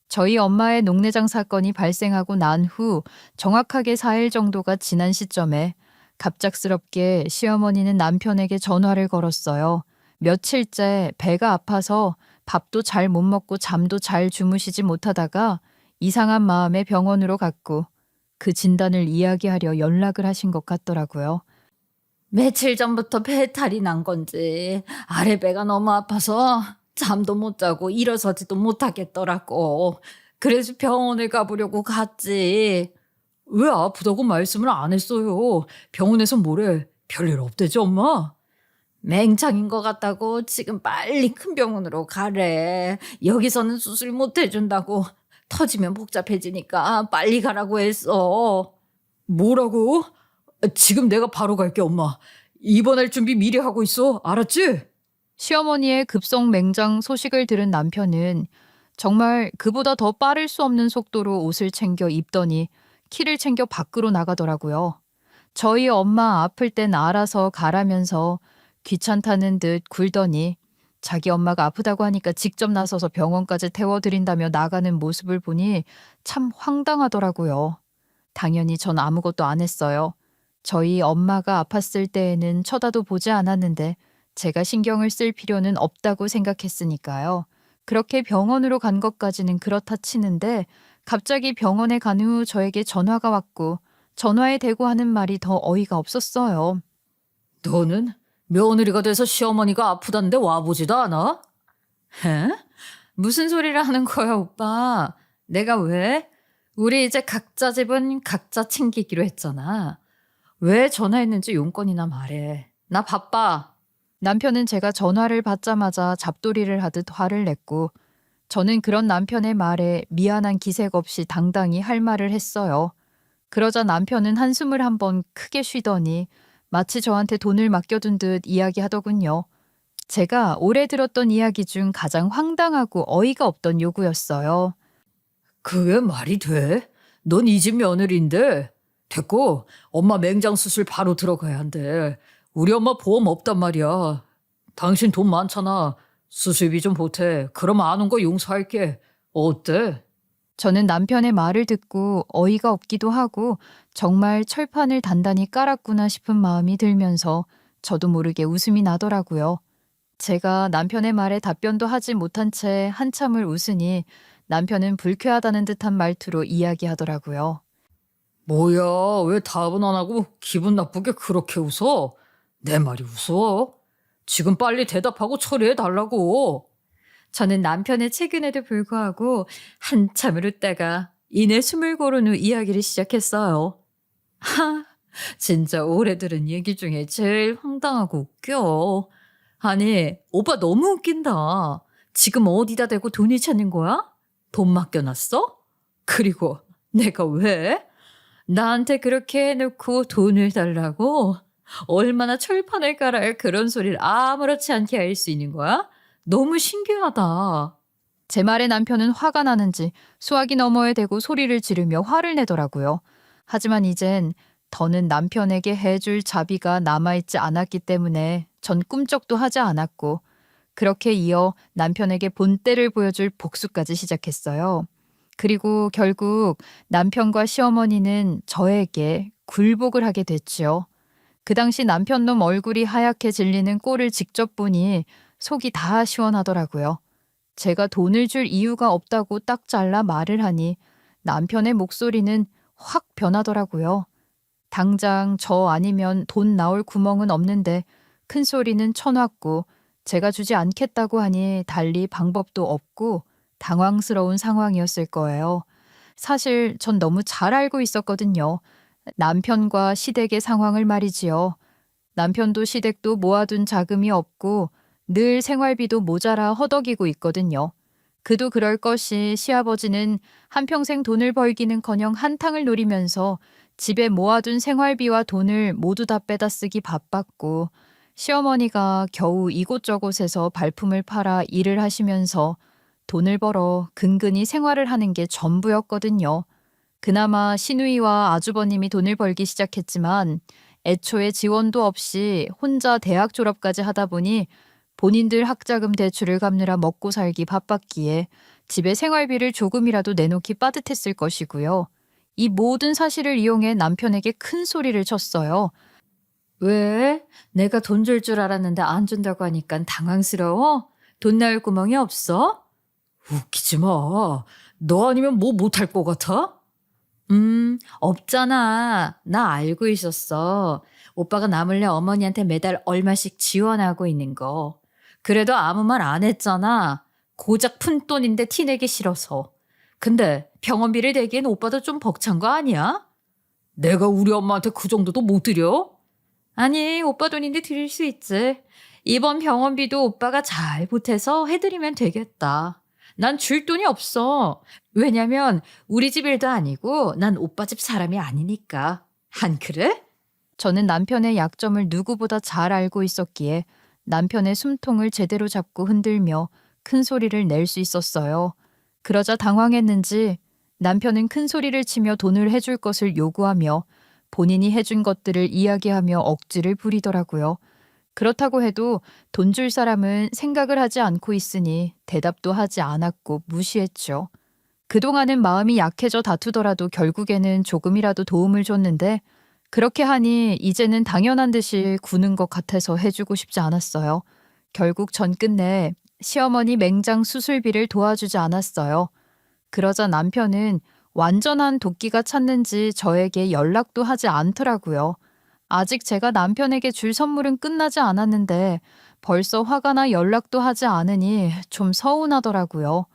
저희 엄마의 녹내장 사건이 발생하고 난 후 정확하게 4일 정도가 지난 시점에 갑작스럽게 시어머니는 남편에게 전화를 걸었어요. 며칠째 배가 아파서 밥도 잘 못 먹고 잠도 잘 주무시지 못하다가 이상한 마음에 병원으로 갔고 그 진단을 이야기하려 연락을 하신 것 같더라고요. 며칠 전부터 배탈이 난 건지 아랫배가 너무 아파서 잠도 못 자고 일어서지도 못하겠더라고. 그래서 병원을 가보려고 갔지. 왜 아프다고 말씀을 안 했어요? 병원에서 뭐래? 별일 없대지, 엄마? 맹장인 것 같다고 지금 빨리 큰 병원으로 가래. 여기서는 수술 못 해준다고. 터지면 복잡해지니까 빨리 가라고 했어. 뭐라고? 지금 내가 바로 갈게, 엄마. 입원할 준비 미리 하고 있어. 알았지? 시어머니의 급성 맹장 소식을 들은 남편은 정말 그보다 더 빠를 수 없는 속도로 옷을 챙겨 입더니 키를 챙겨 밖으로 나가더라고요. 저희 엄마 아플 땐 알아서 가라면서 귀찮다는 듯 굴더니 자기 엄마가 아프다고 하니까 직접 나서서 병원까지 태워드린다며 나가는 모습을 보니 참 황당하더라고요. 당연히 전 아무것도 안 했어요. 저희 엄마가 아팠을 때에는 쳐다도 보지 않았는데 제가 신경을 쓸 필요는 없다고 생각했으니까요. 그렇게 병원으로 간 것까지는 그렇다 치는데 갑자기 병원에 간 후 저에게 전화가 왔고 전화에 대고 하는 말이 더 어이가 없었어요. 너는 며느리가 돼서 시어머니가 아프다는데 와보지도 않아? 에? 무슨 소리를 하는 거야, 오빠? 내가 왜? 우리 이제 각자 집은 각자 챙기기로 했잖아. 왜 전화했는지 용건이나 말해. 나 바빠. 남편은 제가 전화를 받자마자 잡돌이를 하듯 화를 냈고 저는 그런 남편의 말에 미안한 기색 없이 당당히 할 말을 했어요. 그러자 남편은 한숨을 한번 크게 쉬더니 마치 저한테 돈을 맡겨둔 듯 이야기하더군요. 제가 올해 들었던 이야기 중 가장 황당하고 어이가 없던 요구였어요. 그게 말이 돼? 넌 이 집 며느리인데. 됐고, 엄마 맹장 수술 바로 들어가야 한대. 우리 엄마 보험 없단 말이야. 당신 돈 많잖아. 수술비 좀 보태. 그럼 아는 거 용서할게. 어때? 저는 남편의 말을 듣고 어이가 없기도 하고 정말 철판을 단단히 깔았구나 싶은 마음이 들면서 저도 모르게 웃음이 나더라고요. 제가 남편의 말에 답변도 하지 못한 채 한참을 웃으니 남편은 불쾌하다는 듯한 말투로 이야기하더라고요. 뭐야, 왜 답은 안 하고 기분 나쁘게 그렇게 웃어? 내 말이 우스워? 지금 빨리 대답하고 처리해 달라고. 저는 남편의 최근에도 불구하고 한참을 웃다가 이내 숨을 고른 후 이야기를 시작했어요. 하, 진짜 올해 들은 얘기 중에 제일 황당하고 웃겨. 아니, 오빠 너무 웃긴다. 지금 어디다 대고 돈을 찾는 거야? 돈 맡겨놨어? 그리고 내가 왜? 나한테 그렇게 해놓고 돈을 달라고? 얼마나 철판을 깔아야 그런 소리를 아무렇지 않게 할 수 있는 거야? 너무 신기하다. 제 말에 남편은 화가 나는지 수화기 너머에 대고 소리를 지르며 화를 내더라고요. 하지만 이젠 더는 남편에게 해줄 자비가 남아있지 않았기 때문에 전 꿈쩍도 하지 않았고 그렇게 이어 남편에게 본때를 보여줄 복수까지 시작했어요. 그리고 결국 남편과 시어머니는 저에게 굴복을 하게 됐지요. 그 당시 남편 놈 얼굴이 하얗게 질리는 꼴을 직접 보니 속이 다 시원하더라고요. 제가 돈을 줄 이유가 없다고 딱 잘라 말을 하니 남편의 목소리는 확 변하더라고요. 당장 저 아니면 돈 나올 구멍은 없는데 큰 소리는 쳐놨고 제가 주지 않겠다고 하니 달리 방법도 없고 당황스러운 상황이었을 거예요. 사실 전 너무 잘 알고 있었거든요. 남편과 시댁의 상황을 말이지요. 남편도 시댁도 모아둔 자금이 없고 늘 생활비도 모자라 허덕이고 있거든요. 그도 그럴 것이 시아버지는 한평생 돈을 벌기는커녕 한탕을 노리면서 집에 모아둔 생활비와 돈을 모두 다 빼다 쓰기 바빴고 시어머니가 겨우 이곳저곳에서 발품을 팔아 일을 하시면서 돈을 벌어 근근히 생활을 하는 게 전부였거든요. 그나마 시누이와 아주버님이 돈을 벌기 시작했지만 애초에 지원도 없이 혼자 대학 졸업까지 하다 보니 본인들 학자금 대출을 갚느라 먹고 살기 바빴기에 집에 생활비를 조금이라도 내놓기 빠듯했을 것이고요. 이 모든 사실을 이용해 남편에게 큰 소리를 쳤어요. 왜? 내가 돈 줄 줄 알았는데 안 준다고 하니까 당황스러워? 돈 나올 구멍이 없어? 웃기지 마. 너 아니면 뭐 못할 것 같아? 없잖아. 나 알고 있었어. 오빠가 나 몰래 어머니한테 매달 얼마씩 지원하고 있는 거. 그래도 아무 말 안 했잖아. 고작 푼돈인데 티내기 싫어서. 근데 병원비를 대기엔 오빠도 좀 벅찬 거 아니야? 내가 우리 엄마한테 그 정도도 못 드려? 아니, 오빠 돈인데 드릴 수 있지. 이번 병원비도 오빠가 잘 보태서 해드리면 되겠다. 난 줄 돈이 없어. 왜냐면 우리 집 일도 아니고 난 오빠 집 사람이 아니니까. 안 그래? 저는 남편의 약점을 누구보다 잘 알고 있었기에 남편의 숨통을 제대로 잡고 흔들며 큰 소리를 낼 수 있었어요. 그러자 당황했는지 남편은 큰 소리를 치며 돈을 해줄 것을 요구하며 본인이 해준 것들을 이야기하며 억지를 부리더라고요. 그렇다고 해도 돈 줄 사람은 생각을 하지 않고 있으니 대답도 하지 않았고 무시했죠. 그동안은 마음이 약해져 다투더라도 결국에는 조금이라도 도움을 줬는데 그렇게 하니 이제는 당연한 듯이 구는 것 같아서 해주고 싶지 않았어요. 결국 전 끝내 시어머니 맹장 수술비를 도와주지 않았어요. 그러자 남편은 완전한 도끼가 찼는지 저에게 연락도 하지 않더라고요. 아직 제가 남편에게 줄 선물은 끝나지 않았는데 벌써 화가 나 연락도 하지 않으니 좀 서운하더라고요.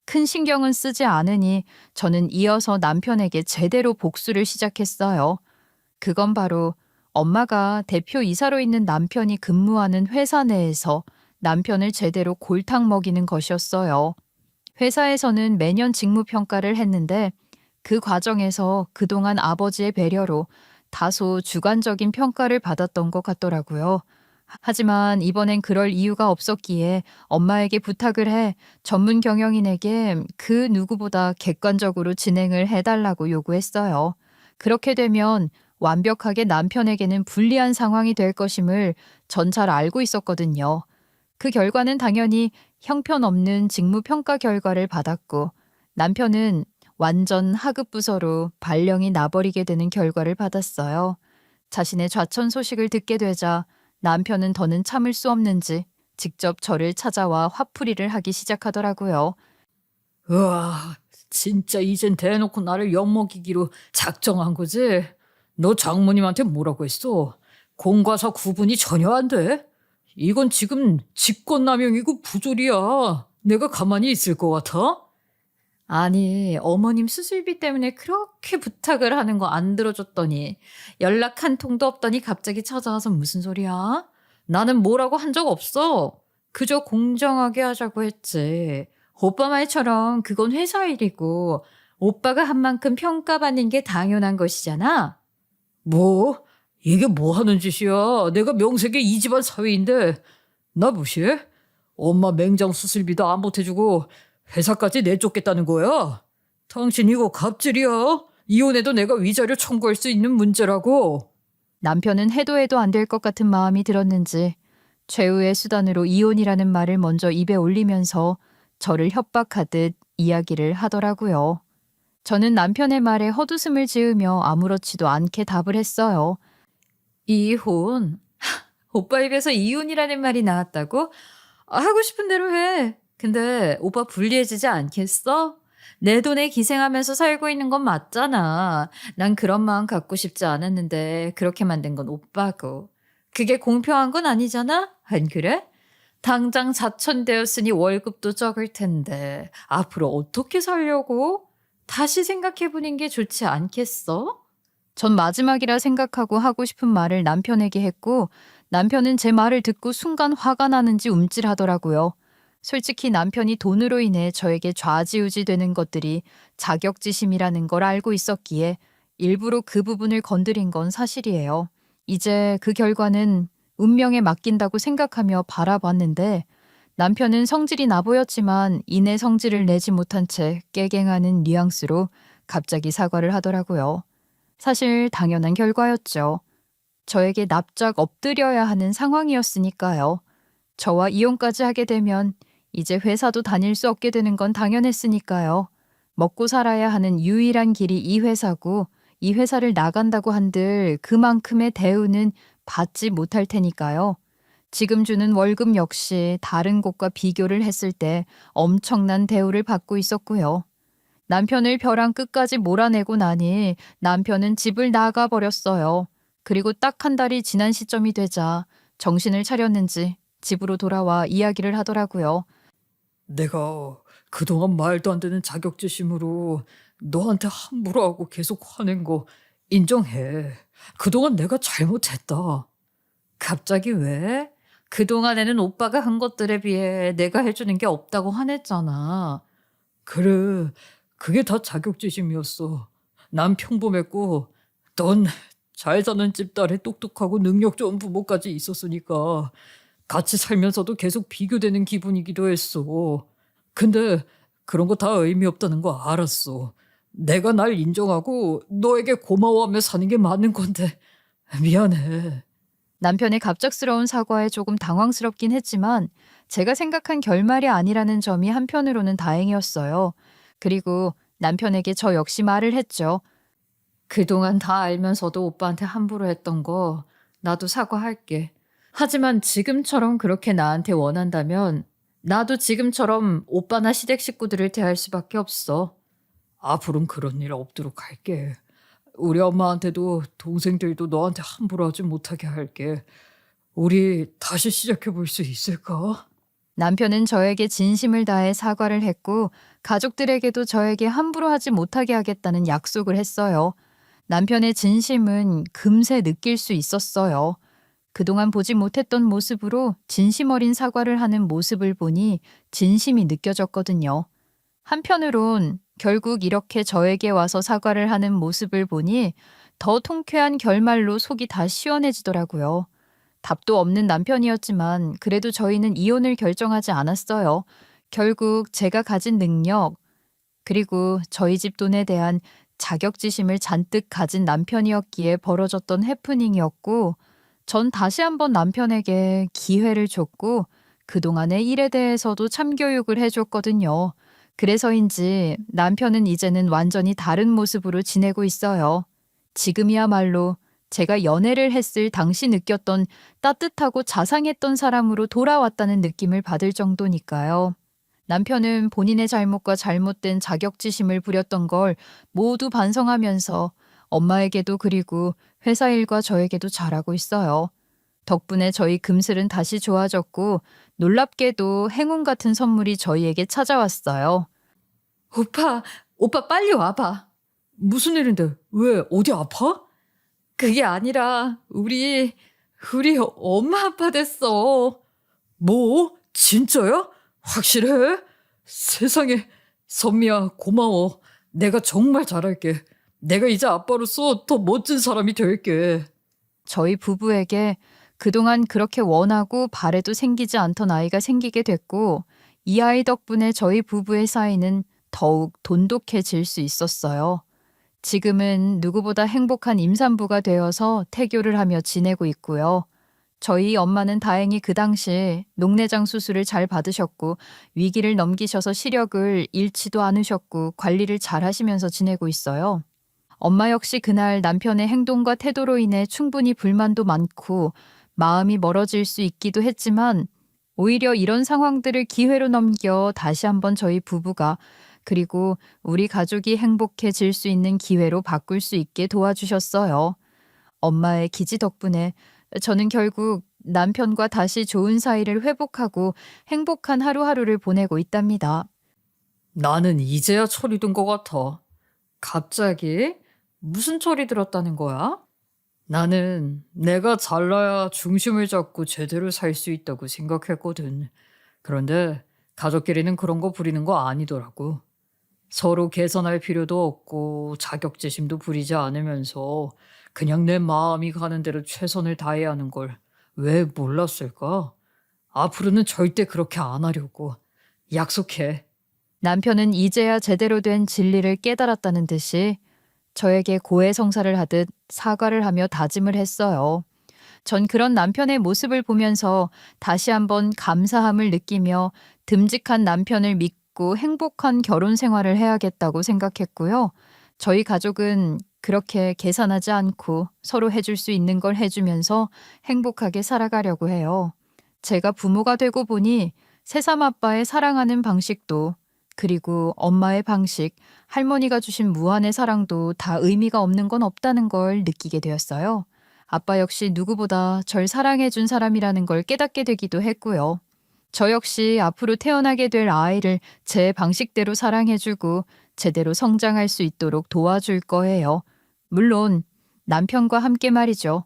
큰 신경은 쓰지 않으니 저는 이어서 남편에게 제대로 복수를 시작했어요. 그건 바로 엄마가 대표 이사로 있는 남편이 근무하는 회사 내에서 남편을 제대로 골탕 먹이는 것이었어요. 회사에서는 매년 직무평가를 했는데 그 과정에서 그동안 아버지의 배려로 다소 주관적인 평가를 받았던 것 같더라고요. 하지만 이번엔 그럴 이유가 없었기에 엄마에게 부탁을 해 전문 경영인에게 그 누구보다 객관적으로 진행을 해달라고 요구했어요. 그렇게 되면 완벽하게 남편에게는 불리한 상황이 될 것임을 전 잘 알고 있었거든요. 그 결과는 당연히 형편없는 직무평가 결과를 받았고 남편은 완전 하급 부서로 발령이 나버리게 되는 결과를 받았어요. 자신의 좌천 소식을 듣게 되자 남편은 더는 참을 수 없는지 직접 저를 찾아와 화풀이를 하기 시작하더라고요. 우와, 진짜 이젠 대놓고 나를 엿먹이기로 작정한 거지? 너 장모님한테 뭐라고 했어? 공과사 구분이 전혀 안 돼? 이건 지금 직권남용이고 부조리야. 내가 가만히 있을 것 같아? 아니, 어머님 수술비 때문에 그렇게 부탁을 하는 거 안 들어줬더니 연락 한 통도 없더니 갑자기 찾아와서 무슨 소리야? 나는 뭐라고 한 적 없어. 그저 공정하게 하자고 했지. 오빠 말처럼 그건 회사 일이고 오빠가 한 만큼 평가받는 게 당연한 것이잖아. 뭐? 이게 뭐 하는 짓이야? 내가 명색의 이 집안 사위인데 나 무시해? 엄마 맹장 수술비도 안 보태주고 회사까지 내쫓겠다는 거야? 당신 이거 갑질이야? 이혼해도 내가 위자료 청구할 수 있는 문제라고. 남편은 해도 해도 안 될 것 같은 마음이 들었는지 최후의 수단으로 이혼이라는 말을 먼저 입에 올리면서 저를 협박하듯 이야기를 하더라고요. 저는 남편의 말에 헛웃음을 지으며 아무렇지도 않게 답을 했어요. 이혼? 오빠 입에서 이혼이라는 말이 나왔다고? 하고 싶은 대로 해. 근데 오빠 불리해지지 않겠어? 내 돈에 기생하면서 살고 있는 건 맞잖아. 난 그런 마음 갖고 싶지 않았는데 그렇게 만든 건 오빠고. 그게 공평한 건 아니잖아? 안 그래? 당장 자천되었으니 월급도 적을 텐데 앞으로 어떻게 살려고? 다시 생각해보는 게 좋지 않겠어? 전 마지막이라 생각하고 하고 싶은 말을 남편에게 했고 남편은 제 말을 듣고 순간 화가 나는지 움찔하더라고요. 솔직히 남편이 돈으로 인해 저에게 좌지우지 되는 것들이 자격지심이라는 걸 알고 있었기에 일부러 그 부분을 건드린 건 사실이에요. 이제 그 결과는 운명에 맡긴다고 생각하며 바라봤는데 남편은 성질이 나 보였지만 이내 성질을 내지 못한 채 깨갱하는 뉘앙스로 갑자기 사과를 하더라고요. 사실 당연한 결과였죠. 저에게 납작 엎드려야 하는 상황이었으니까요. 저와 이혼까지 하게 되면 이제 회사도 다닐 수 없게 되는 건 당연했으니까요. 먹고 살아야 하는 유일한 길이 이 회사고 이 회사를 나간다고 한들 그만큼의 대우는 받지 못할 테니까요. 지금 주는 월급 역시 다른 곳과 비교를 했을 때 엄청난 대우를 받고 있었고요. 남편을 벼랑 끝까지 몰아내고 나니 남편은 집을 나가버렸어요. 그리고 딱 한 달이 지난 시점이 되자 정신을 차렸는지 집으로 돌아와 이야기를 하더라고요. 내가 그동안 말도 안 되는 자격지심으로 너한테 함부로 하고 계속 화낸 거 인정해. 그동안 내가 잘못했다. 갑자기 왜? 그동안에는 오빠가 한 것들에 비해 내가 해주는 게 없다고 화냈잖아. 그래, 그게 다 자격지심이었어. 난 평범했고 넌 잘 사는 집딸에 똑똑하고 능력 좋은 부모까지 있었으니까 같이 살면서도 계속 비교되는 기분이기도 했어. 근데 그런 거 다 의미 없다는 거 알았어. 내가 날 인정하고 너에게 고마워하며 사는 게 맞는 건데 미안해. 남편의 갑작스러운 사과에 조금 당황스럽긴 했지만 제가 생각한 결말이 아니라는 점이 한편으로는 다행이었어요. 그리고 남편에게 저 역시 말을 했죠. 그동안 다 알면서도 오빠한테 함부로 했던 거 나도 사과할게. 하지만 지금처럼 그렇게 나한테 원한다면 나도 지금처럼 오빠나 시댁 식구들을 대할 수밖에 없어. 앞으로는 그런 일 없도록 할게. 우리 엄마한테도 동생들도 너한테 함부로 하지 못하게 할게. 우리 다시 시작해 볼 수 있을까? 남편은 저에게 진심을 다해 사과를 했고 가족들에게도 저에게 함부로 하지 못하게 하겠다는 약속을 했어요. 남편의 진심은 금세 느낄 수 있었어요. 그동안 보지 못했던 모습으로 진심 어린 사과를 하는 모습을 보니 진심이 느껴졌거든요. 한편으론 결국 이렇게 저에게 와서 사과를 하는 모습을 보니 더 통쾌한 결말로 속이 다 시원해지더라고요. 답도 없는 남편이었지만 그래도 저희는 이혼을 결정하지 않았어요. 결국 제가 가진 능력, 그리고 저희 집 돈에 대한 자격지심을 잔뜩 가진 남편이었기에 벌어졌던 해프닝이었고, 전 다시 한번 남편에게 기회를 줬고, 그동안의 일에 대해서도 참교육을 해줬거든요. 그래서인지 남편은 이제는 완전히 다른 모습으로 지내고 있어요. 지금이야말로 제가 연애를 했을 당시 느꼈던 따뜻하고 자상했던 사람으로 돌아왔다는 느낌을 받을 정도니까요. 남편은 본인의 잘못과 잘못된 자격지심을 부렸던 걸 모두 반성하면서 엄마에게도 그리고 회사 일과 저에게도 잘하고 있어요. 덕분에 저희 금슬은 다시 좋아졌고 놀랍게도 행운 같은 선물이 저희에게 찾아왔어요. 오빠 빨리 와봐. 무슨 일인데? 왜? 어디 아파? 그게 아니라 우리 엄마 아빠 됐어. 뭐? 진짜야? 확실해? 세상에, 선미야, 고마워. 내가 정말 잘할게. 내가 이제 아빠로서 더 멋진 사람이 될게. 저희 부부에게 그동안 그렇게 원하고 바래도 생기지 않던 아이가 생기게 됐고 이 아이 덕분에 저희 부부의 사이는 더욱 돈독해질 수 있었어요. 지금은 누구보다 행복한 임산부가 되어서 태교를 하며 지내고 있고요. 저희 엄마는 다행히 그 당시 녹내장 수술을 잘 받으셨고 위기를 넘기셔서 시력을 잃지도 않으셨고 관리를 잘 하시면서 지내고 있어요. 엄마 역시 그날 남편의 행동과 태도로 인해 충분히 불만도 많고 마음이 멀어질 수 있기도 했지만 오히려 이런 상황들을 기회로 넘겨 다시 한번 저희 부부가 그리고 우리 가족이 행복해질 수 있는 기회로 바꿀 수 있게 도와주셨어요. 엄마의 기지 덕분에 저는 결국 남편과 다시 좋은 사이를 회복하고 행복한 하루하루를 보내고 있답니다. 나는 이제야 철이 든 것 같아. 갑자기? 무슨 철이 들었다는 거야? 나는 내가 잘나야 중심을 잡고 제대로 살 수 있다고 생각했거든. 그런데 가족끼리는 그런 거 부리는 거 아니더라고. 서로 개선할 필요도 없고 자격지심도 부리지 않으면서 그냥 내 마음이 가는 대로 최선을 다해야 하는 걸 왜 몰랐을까? 앞으로는 절대 그렇게 안 하려고. 약속해. 남편은 이제야 제대로 된 진리를 깨달았다는 듯이 저에게 고해성사를 하듯 사과를 하며 다짐을 했어요. 전 그런 남편의 모습을 보면서 다시 한번 감사함을 느끼며 듬직한 남편을 믿고 행복한 결혼 생활을 해야겠다고 생각했고요. 저희 가족은 그렇게 계산하지 않고 서로 해줄 수 있는 걸 해주면서 행복하게 살아가려고 해요. 제가 부모가 되고 보니 새삼 아빠의 사랑하는 방식도 그리고 엄마의 방식, 할머니가 주신 무한의 사랑도 다 의미가 없는 건 없다는 걸 느끼게 되었어요. 아빠 역시 누구보다 절 사랑해준 사람이라는 걸 깨닫게 되기도 했고요. 저 역시 앞으로 태어나게 될 아이를 제 방식대로 사랑해주고 제대로 성장할 수 있도록 도와줄 거예요. 물론 남편과 함께 말이죠.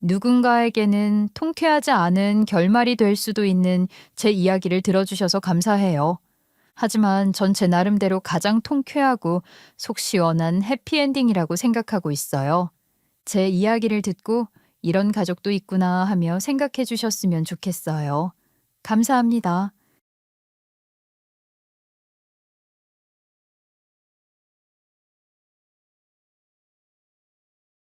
누군가에게는 통쾌하지 않은 결말이 될 수도 있는 제 이야기를 들어주셔서 감사해요. 하지만 전 제 나름대로 가장 통쾌하고 속 시원한 해피엔딩이라고 생각하고 있어요. 제 이야기를 듣고 이런 가족도 있구나 하며 생각해 주셨으면 좋겠어요. 감사합니다.